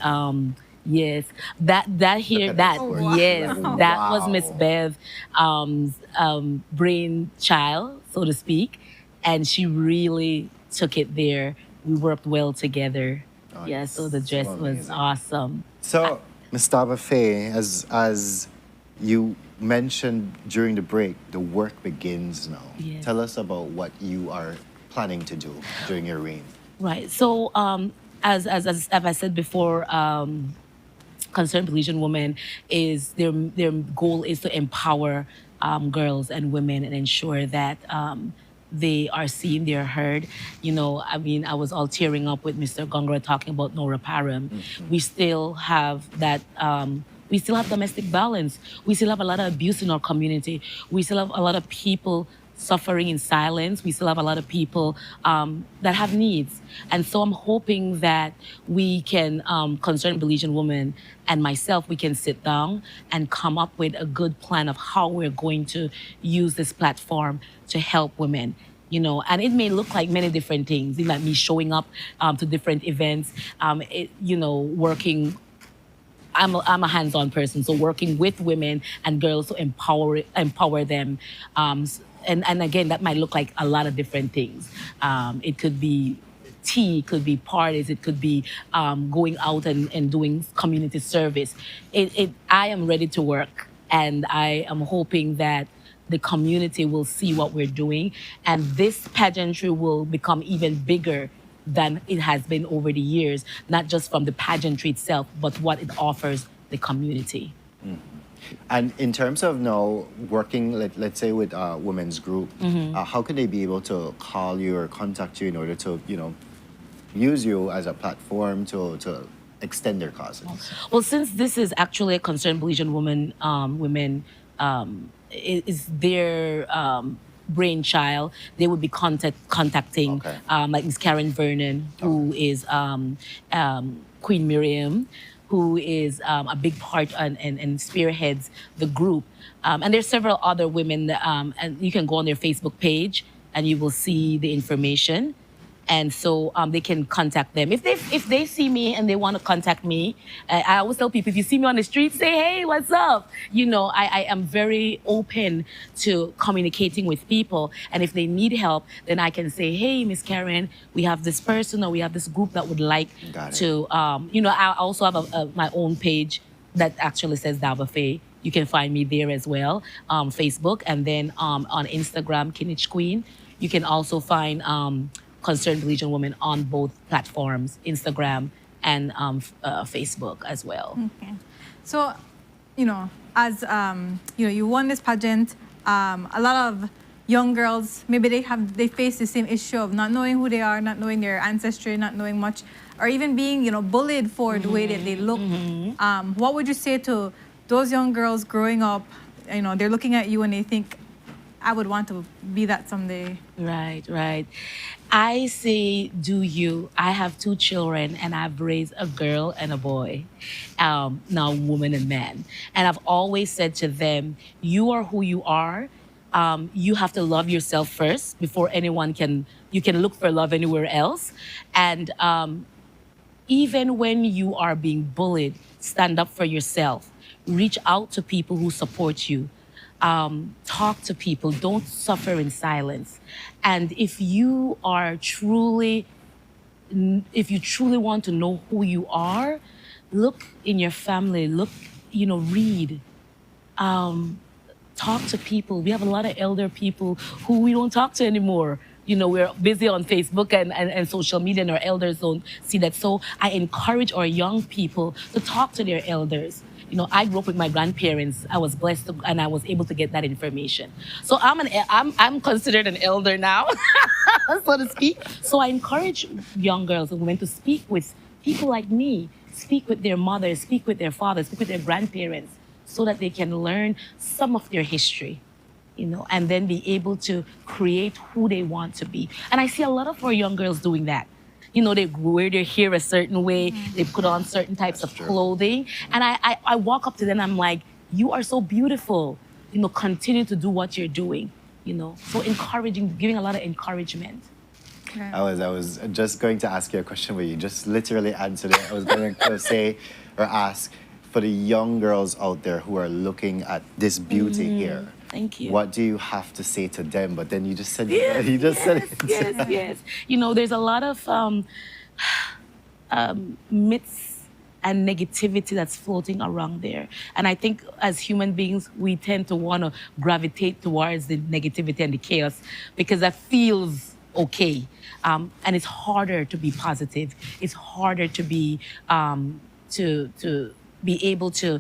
Yes, that was Miss Bev brainchild, so to speak, and she really took it there. We worked well together. Yeah, so the dress was awesome. So, Ms. Faye, as you mentioned during the break, the work begins now. Yes. Tell us about what you are planning to do during your reign. Right. So, as I said before, concerned Belizean women is their goal is to empower girls and women and ensure that they are seen, they're heard. I was all tearing up with Mr. Gongora talking about Nora Parham. We still have that, we still have domestic violence. We still have a lot of abuse in our community. We still have a lot of people suffering in silence. We still have a lot of people that have needs. And so I'm hoping that we can, concerned Belizean women and myself, we can sit down and come up with a good plan of how we're going to use this platform to help women. And it may look like many different things. It might be showing up to different events, working. I'm a hands-on person, so working with women and girls to empower them. And again, that might look like a lot of different things. It could be tea, it could be parties, it could be going out and doing community service. I am ready to work, and I am hoping that the community will see what we're doing, and this pageantry will become even bigger than it has been over the years, not just from the pageantry itself, but what it offers the community. And in terms of now working, let's say with women's group, how can they be able to call you or contact you in order to, use you as a platform to extend their causes? Well, since this is actually a Concerned Belizean women is their brainchild, they would be contacting like Ms. Karen Vernon, who is Queen Miriam, who is a big part and spearheads the group. And there's several other women, and you can go on their Facebook page and you will see the information. And so they can contact them. If they see me and they want to contact me, I always tell people, if you see me on the street, say, hey, what's up? I am very open to communicating with people. And if they need help, then I can say, hey, Miss Karen, we have this person or we have this group that would like to, I also have my own page that actually says Davafe. You can find me there as well, Facebook. And then on Instagram, Kinich Queen. You can also find Concerned Belizean Women on both platforms, Instagram and Facebook as well. Okay. So, as you won this pageant, a lot of young girls, maybe they face the same issue of not knowing who they are, not knowing their ancestry, not knowing much, or even being, bullied for the way that they look. What would you say to those young girls growing up? They're looking at you and they think, I would want to be that someday. Right. I say, do you. I have 2 children and I've raised a girl and a boy, now woman and man. And I've always said to them, you are who you are. You have to love yourself first before you can look for love anywhere else. And even when you are being bullied, stand up for yourself. Reach out to people who support you. Talk to people. Don't suffer in silence. And if you truly want to know who you are, look in your family. Look, read. Talk to people. We have a lot of elder people who we don't talk to anymore. We're busy on Facebook and social media, and our elders don't see that. So I encourage our young people to talk to their elders. I grew up with my grandparents. I was blessed and I was able to get that information. So I'm considered an elder now, so to speak. So I encourage young girls and women to speak with people like me, speak with their mothers, speak with their fathers, speak with their grandparents, so that they can learn some of their history, and then be able to create who they want to be. And I see a lot of our young girls doing that. They wear their hair a certain way, they put on certain types of clothing. And I walk up to them, I'm like, you are so beautiful. Continue to do what you're doing, So encouraging, giving a lot of encouragement. Okay. I was just going to ask you a question where you just literally answered it. I was going to say or ask, for the young girls out there who are looking at this beauty here, thank you. What do you have to say to them? But then you just said Yes. Yes. There's a lot of myths and negativity that's floating around there. And I think as human beings, we tend to want to gravitate towards the negativity and the chaos because that feels okay. And it's harder to be positive. It's harder to be to be able to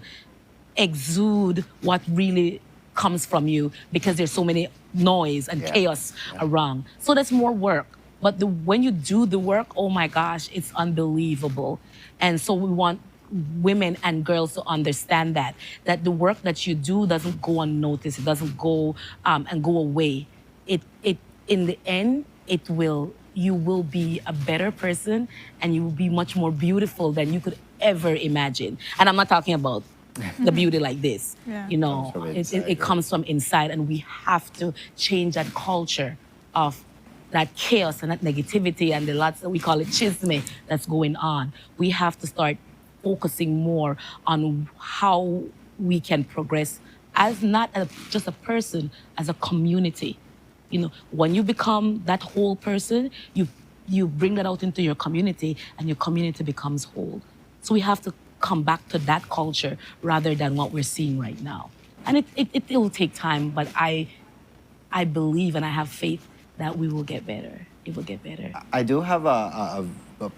exude what really comes from you because there's so many noise and chaos around. So that's more work. But when you do the work, oh my gosh, it's unbelievable. And so we want women and girls to understand that the work that you do doesn't go unnoticed. It doesn't go and go away. It in the end, you will be a better person and you will be much more beautiful than you could ever imagine. And I'm not talking about the beauty like this. Yeah. It comes from inside, and we have to change that culture of that chaos and that negativity and the lots that we call it chisme that's going on. We have to start focusing more on how we can progress as not just a person, as a community. When you become that whole person, you you bring that out into your community, and your community becomes whole. So we have to come back to that culture rather than what we're seeing right now. And it will take time, but I believe and I have faith that we will get better. It will get better. I do have a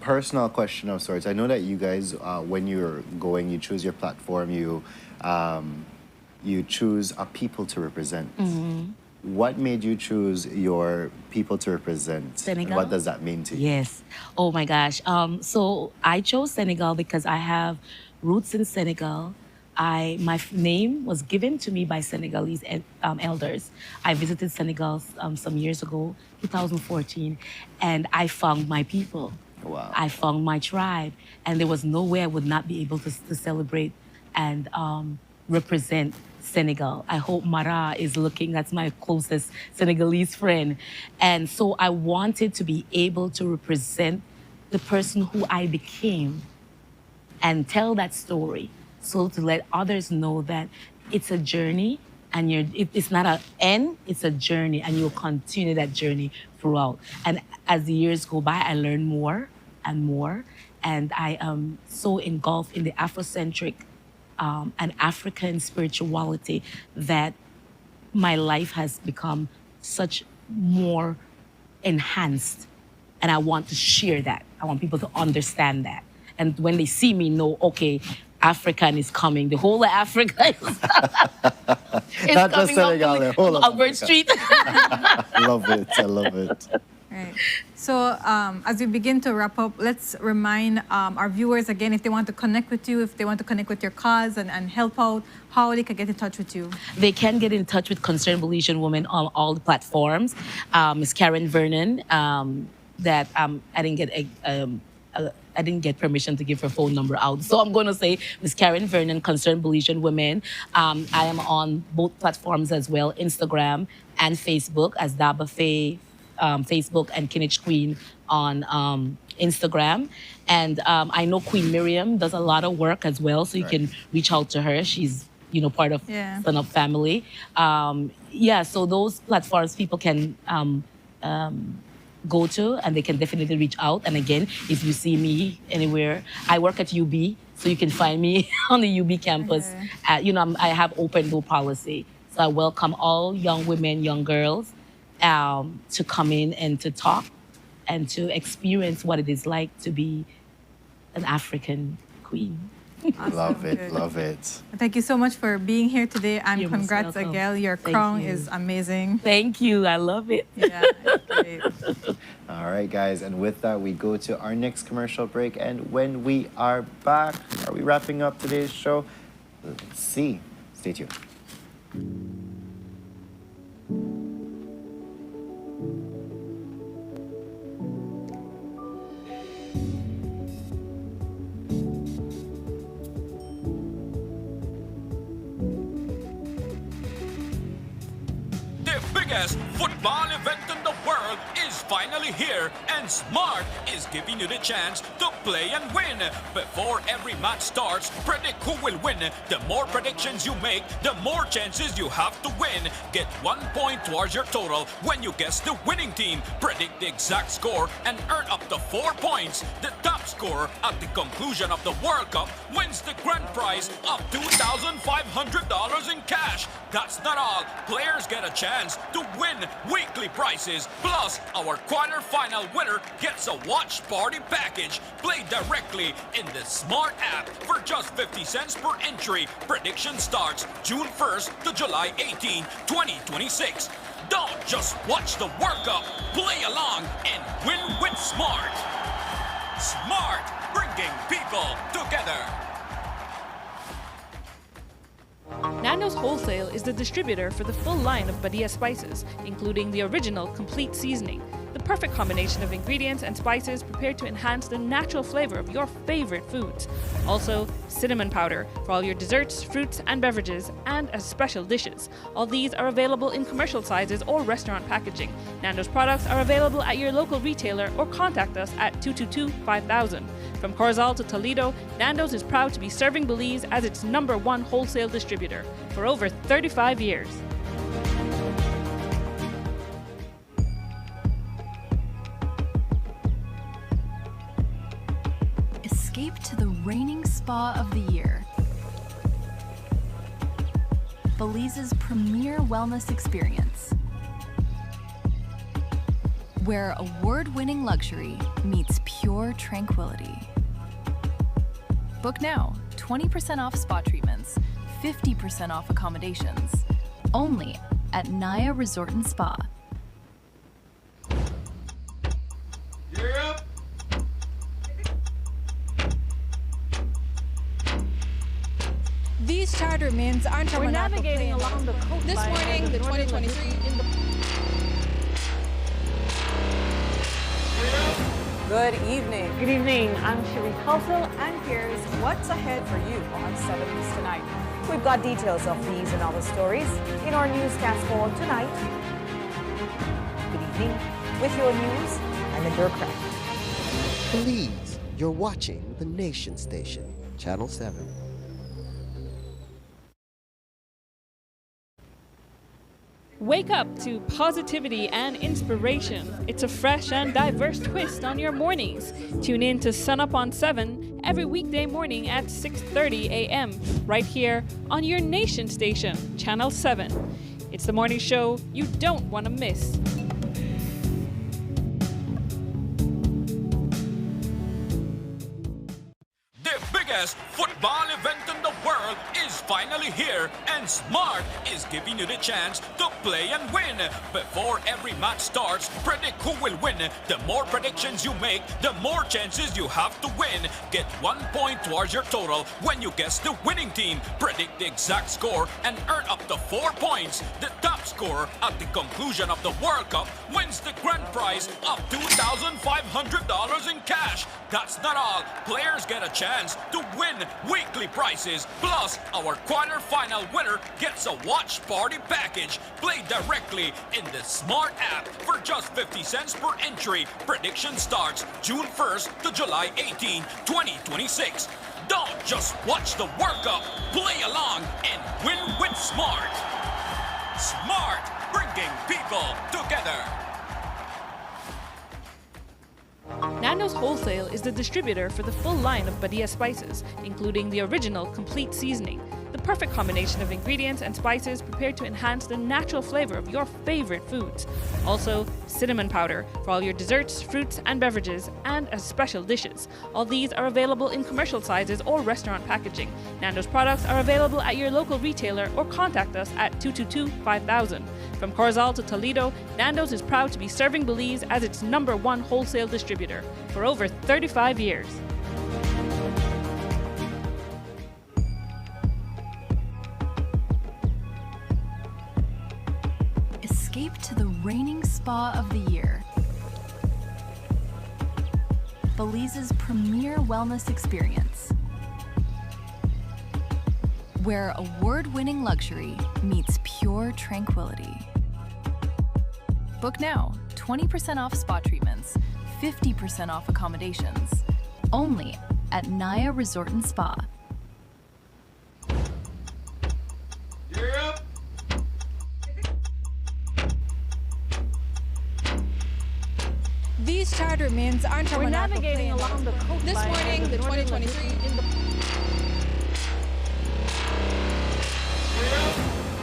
personal question of sorts. I know that you guys, when you're going, you choose your platform, you choose a people to represent. Mm-hmm. What made you choose your people to represent? Senegal. What does that mean to you? Yes. Oh my gosh. So I chose Senegal because I have roots in Senegal. My name was given to me by Senegalese elders. I visited Senegal some years ago, 2014, and I found my people. Wow. I found my tribe, and there was no way I would not be able to celebrate and represent Senegal. I hope Mara is looking. That's my closest Senegalese friend. And so I wanted to be able to represent the person who I became and tell that story. So to let others know that it's a journey, and it's not an end, it's a journey, and you'll continue that journey throughout. And as the years go by, I learn more and more, and I am so engulfed in the Afrocentric and African spirituality that my life has become such more enhanced, and I want to share that. I want people to understand that. And when they see me, know, okay, African is coming. The whole of Africa is Not just Senegal, the whole of Albert Africa. Street. Love it. I love it. Right. So as we begin to wrap up, let's remind our viewers again, if they want to connect with you, if they want to connect with your cause and help out, how they can get in touch with you. They can get in touch with Concerned Belizean Women on all the platforms. Ms. Karen Vernon, that I didn't get permission to give her phone number out. So I'm going to say Ms. Karen Vernon, Concerned Belizean Women. I am on both platforms as well, Instagram and Facebook as Daba Faye, Facebook, and Kinich Queen on Instagram. And I know Queen Miriam does a lot of work as well, so you can reach out to her. She's part of Sunup family. So those platforms people can go to, and they can definitely reach out. And again, if you see me anywhere, I work at UB, so you can find me on the UB campus. I have open door policy, so I welcome all young women, young girls, to come in and to talk and to experience what it is like to be an African queen. Awesome. Love it. Good. Love it. Thank you so much for being here today, and You're most congrats, welcome. Adele. Your Thank crown you. is amazing. Thank you. I love it. Yeah, great. All right, guys. And with that, we go to our next commercial break. And when we are back, are we wrapping up today's show? Let's see. Stay tuned. The biggest football event in the world is finally here, and Smart is giving you the chance to play and win. Before every match starts, predict who will win. The more predictions you make, the more chances you have to win. Get 1 point towards your total when you guess the winning team. Predict the exact score and earn up to 4 points. The top scorer at the conclusion of the World Cup wins the grand prize of $2,500 in cash. That's not all. Players get a chance to win weekly prizes. Plus, our quarter-final winner gets a watch party package. Play directly in the Smart app for just 50 cents per entry. Prediction starts June 1st to July 18, 2026. Don't just watch the World Cup. Play along and win with Smart. Smart, bringing people together. Nando's Wholesale is the distributor for the full line of Badia spices, including the original complete seasoning, the perfect combination of ingredients and spices prepared to enhance the natural flavor of your favorite foods. Also, cinnamon powder for all your desserts, fruits, and beverages, and as special dishes. All these are available in commercial sizes or restaurant packaging. Nando's products are available at your local retailer or contact us at 222-5000. From Corozal to Toledo, Nando's is proud to be serving Belize as its #1 wholesale distributor for over 35 years. Escape to the reigning spa of the year. Belize's premier wellness experience, where award-winning luxury meets pure tranquility. Book now, 20% off spa treatments, 50% off accommodations, only at Naya Resort and Spa. These charter remains aren't We're navigating along the coastline. This morning, the 2023 in the Good evening. Good evening. I'm Sheree Kelsel, and here's what's ahead for you on 7 News Tonight. We've got details of these and other stories in our newscast for tonight. Good evening. With your news, I'm Indra Craft. Belize, you're watching the Nation Station, Channel 7. Wake up to positivity and inspiration. It's a fresh and diverse twist on your mornings. Tune in to Sunup on 7 every weekday morning at 6:30 a.m. right here on your Nation Station, Channel 7. It's the morning show you don't want to miss. The biggest football event in the world is finally here, and Smart is giving you the chance to play and win. Before every match starts, predict who will win. The more predictions you make, the more chances you have to win. Get 1 point towards your total when you guess the winning team. Predict the exact score and earn up to 4 points. The top scorer at the conclusion of the World Cup wins the grand prize of $2,500 in cash. That's not all. Players get a chance to win weekly prizes. Plus, our quarter-final winner gets a watch party package. Play directly in the Smart app for just 50 cents per entry. Prediction starts June 1st to July 18, 2026. Don't just watch the World Cup. Play along and win with Smart. Smart, bringing people together. Nando's Wholesale is the distributor for the full line of Badia spices, including the original complete seasoning, the perfect combination of ingredients and spices prepared to enhance the natural flavor of your favorite foods. Also, cinnamon powder for all your desserts, fruits, and beverages, and as special dishes. All these are available in commercial sizes or restaurant packaging. Nando's products are available at your local retailer or contact us at 222-5000. From Corozal to Toledo, Nando's is proud to be serving Belize as its #1 wholesale distributor for over 35 years. Escape to the reigning spa of the year. Belize's premier wellness experience, where award-winning luxury meets pure tranquility. Book now, 20% off spa treatments, 50% off accommodations, only at Naya Resort and Spa. These charter remains aren't We're navigating along the coastline. This morning, the 2023 in the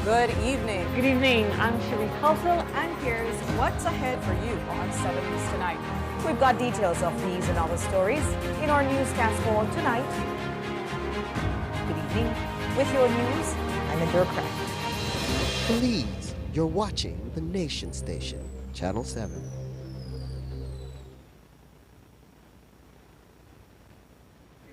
Good evening. Good evening. I'm Sheree Kelsel, and here's what's ahead for you on 7 News Tonight. We've got details of these and other stories in our newscast for tonight. Good evening. With your news, I'm Indra Craft. Belize, you're watching the Nation Station, Channel 7.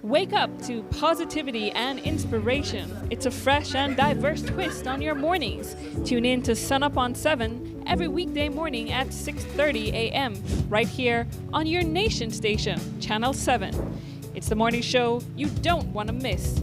Wake up to positivity and inspiration. It's a fresh and diverse twist on your mornings. Tune in to Sunup on 7 every weekday morning at 6:30 a.m. right here on your Nation Station, Channel 7. It's the morning show you don't want to miss.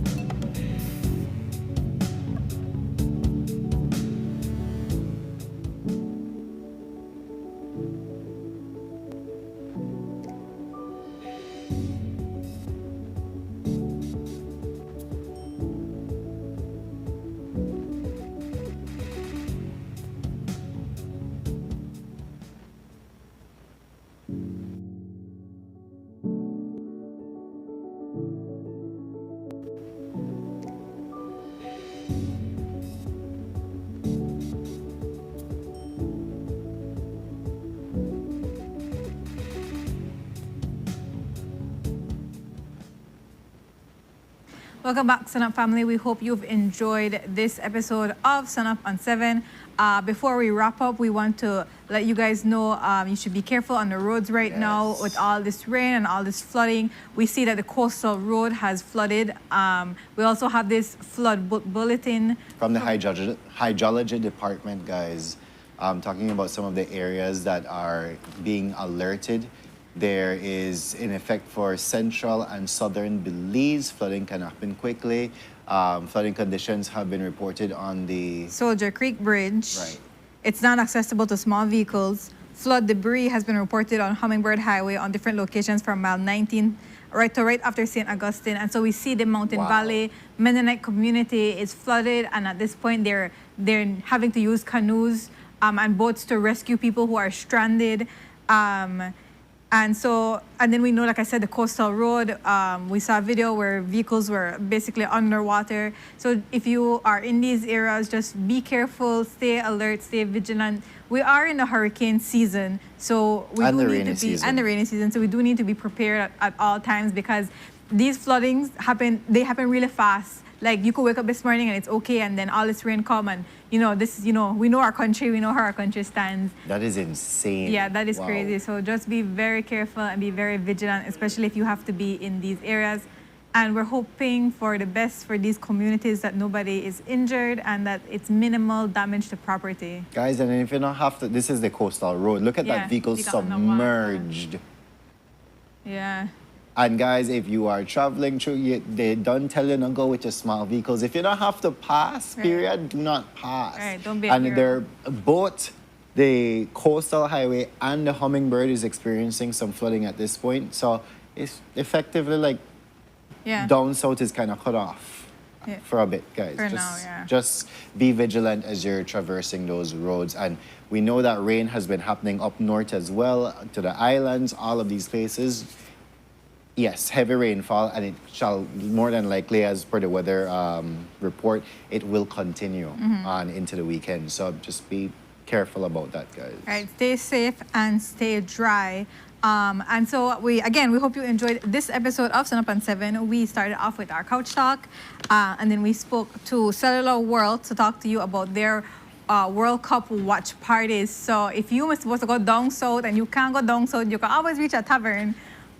Welcome back, Sunup family. We hope you've enjoyed this episode of Sunup on 7. Before we wrap up, we want to let you guys know you should be careful on the roads right now with all this rain and all this flooding. We see that the coastal road has flooded. We also have this flood bulletin from the hydrology department, guys, talking about some of the areas that are being alerted. There is, in effect, for central and southern Belize, flooding can happen quickly. Flooding conditions have been reported on the Soldier Creek Bridge. Right. It's not accessible to small vehicles. Flood debris has been reported on Hummingbird Highway on different locations from mile 19 right after St. Augustine. And so we see the Mountain Valley Mennonite community is flooded, and at this point they're having to use canoes and boats to rescue people who are stranded. And then we know, like I said, the coastal road, we saw a video where vehicles were basically underwater. So if you are in these areas, just be careful, stay alert, stay vigilant. We are in the hurricane season, so we do need to be, and the rainy season, so we do need to be prepared at all times, because these floodings happen really fast. Like, you could wake up this morning and it's okay, and then all this rain come, and we know our country, we know how our country stands. That is insane. Yeah, that is crazy. So just be very careful and be very vigilant, especially if you have to be in these areas. And we're hoping for the best for these communities, that nobody is injured and that it's minimal damage to property. Guys, and if you don't have to, this is the coastal road. Look at that vehicle submerged. Yeah. And guys, if you are traveling through, they don't tell you not go with your small vehicles. If you don't have to pass, period, do not pass. Right, don't be a And hero. they're both the coastal highway and the Hummingbird is experiencing some flooding at this point. So it's effectively like down south is kind of cut off for a bit, guys. Just be vigilant as you're traversing those roads. And we know that rain has been happening up north as well, to the islands, all of these places. Yes, heavy rainfall, and it shall more than likely, as per the weather report, it will continue on into the weekend. So just be careful about that, guys. All right, stay safe and stay dry. And so we hope you enjoyed this episode of Sunup on 7. We started off with our couch talk, and then we spoke to Cellular World to talk to you about their World Cup watch parties. So if you were supposed to go down south and you can't go down south, you can always reach a tavern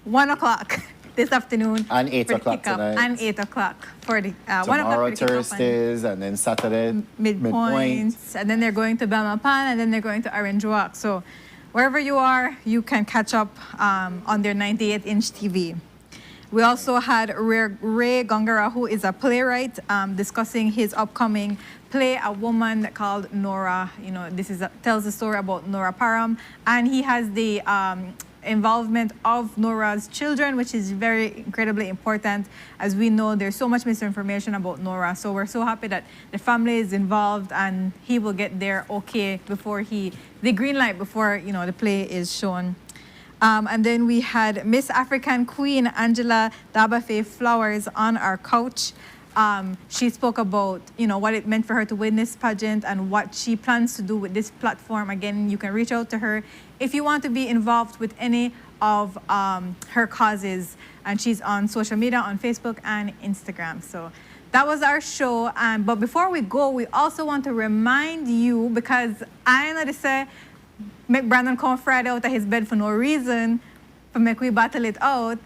1 o'clock this afternoon. And 8 o'clock tonight. And 8 o'clock for the 1 o'clock. Tomorrow, Thursdays, and then Saturday, midpoint. And then they're going to Belmapan, and then they're going to Orange Walk. So wherever you are, you can catch up on their 98-inch TV. We also had Ray Gongara, who is a playwright, discussing his upcoming play, A Woman Called Nora. This tells the story about Nora Parham, and he has the involvement of Nora's children, which is very incredibly important. As we know, there's so much misinformation about Nora, so we're so happy that the family is involved and he will get there before the green light before the play is shown. And then we had Miss African Queen Angela Dabafe Flowers on our couch. She spoke about what it meant for her to win this pageant and what she plans to do with this platform. Again, you can reach out to her if you want to be involved with any of her causes, and she's on social media, on Facebook and Instagram. So that was our show. But before we go, we also want to remind you, because I know they say make Brandon come Friday out of his bed for no reason, for make we battle it out.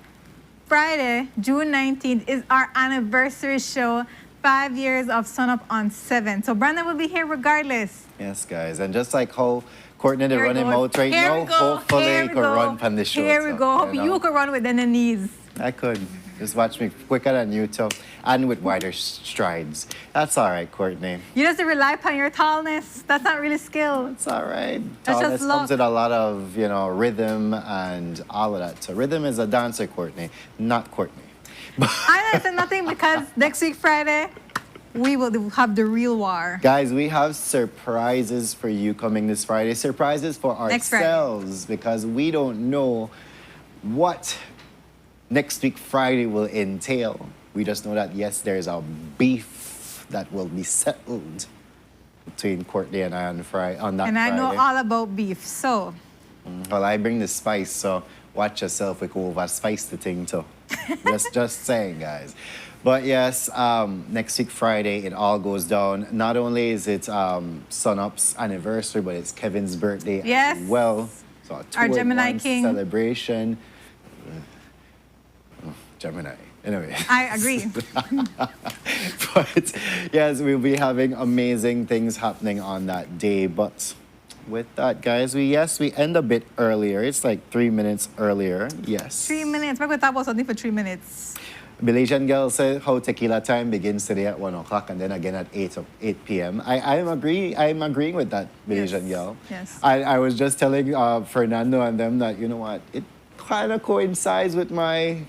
Friday, June 19th, is our anniversary show, 5 years of Sunup on 7. So Brandon will be here regardless. Yes, guys. And just like how Courtney to run him out right now, hopefully he could run from the show. Here we go. Hope you could run with the knees. I could. Just watch me quicker than you too, and with wider strides. That's all right, Courtney. You just rely upon your tallness. That's not really skill. It's all right. That's Tallness just luck. comes with a lot of, rhythm and all of that. So rhythm is a dancer, Courtney, not Courtney. I don't say nothing, because next week, Friday, we will have the real war. Guys, we have surprises for you coming this Friday. Surprises for ourselves, because we don't know what next week Friday will entail. We just know that, yes, there's a beef that will be settled between Courtney and I on that Friday. And I know all about beef, so. Well, I bring the spice, so watch yourself. We go over spice the thing too. just saying, guys. But yes, next week Friday it all goes down. Not only is it Sunup's anniversary, but it's Kevin's birthday Yes. as well. So a Our Gemini 2-in-1 King. celebration. Gemini. Anyway. I agree. But yes, we'll be having amazing things happening on that day. But with that, guys, we end a bit earlier. It's like 3 minutes earlier. Yes. 3 minutes. We're going to talk about something for 3 minutes. Belizean girl said how tequila time begins today at 1 o'clock and then again at 8 p.m. I'm agreeing with that, Belizean girl. Yes. I was just telling Fernando and them that, you know what, it kind of coincides with my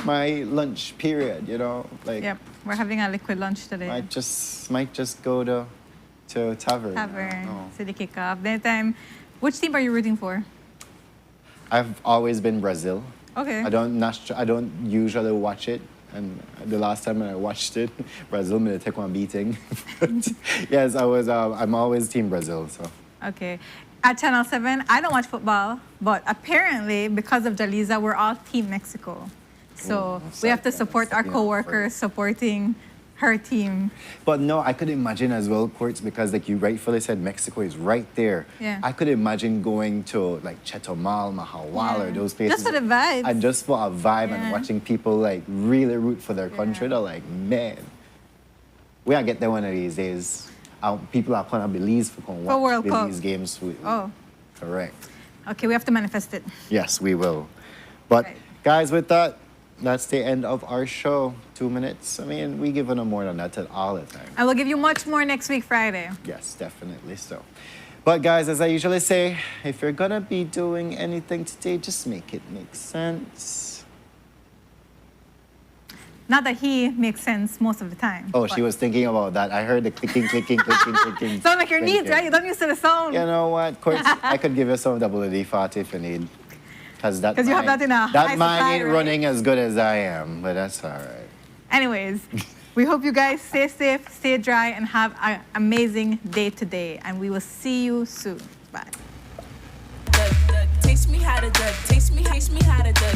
lunch period, you know? Like, Yep. We're having a liquid lunch today. might just go to tavern. Tavern. Oh. City kickoff. Then time. Which team are you rooting for? I've always been Brazil. Okay. I don't usually watch it, and the last time I watched it, Brazil made a take one beating. But yes, I'm always team Brazil. So Okay. At Channel 7, I don't watch football, but apparently because of Jaliza, we're all Team Mexico. So we have to support our co-workers supporting her team. But no, I could imagine as well, Courts, because like you rightfully said, Mexico is right there. Yeah. I could imagine going to like Chetumal, Mahawal, or those places. Just for the vibes. And just for a vibe and Yeah. watching people like really root for their country. They're like, man, we gotta get there one of these days. People are going to Belize for For World Cup. Belize games. Oh. Correct. Okay, we have to manifest it. Yes, we will. But guys, with that, that's the end of our show. 2 minutes. I mean, we give them more than that all the time. I will give you much more next week, Friday. Yes, definitely so. But guys, as I usually say, if you're gonna be doing anything today, just make it make sense. Not that he makes sense most of the time. Oh, she was thinking about that. I heard the clicking, clicking, clicking, clicking. Sound like your needs, Thinking. right? You don't use to the sound. You know what, Courts, I could give you some WD-40 if you need. Because you have that in a high that mine supply, ain't right? running as good as I am, but that's all right. Anyways, we hope you guys stay safe, stay dry, and have an amazing day today. And we will see you soon. Bye. Teach me how to duck. Teach me how to duck.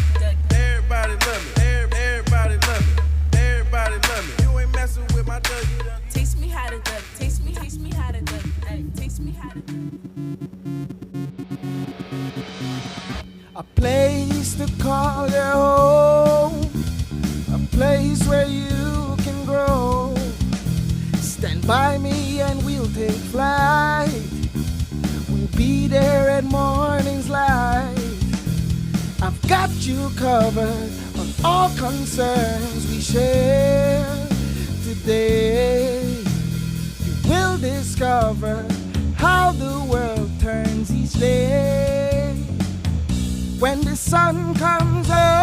Everybody love me. Everybody love me. Everybody love me. You ain't messing with my duck. Teach me how to duck. Teach me how to duck. Teach me how to duck. A place to call your home, a place where you can grow. Stand by me and we'll take flight. We'll be there at morning's light. I've got you covered on all concerns we share today. You will discover how the world turns each day. When the sun comes up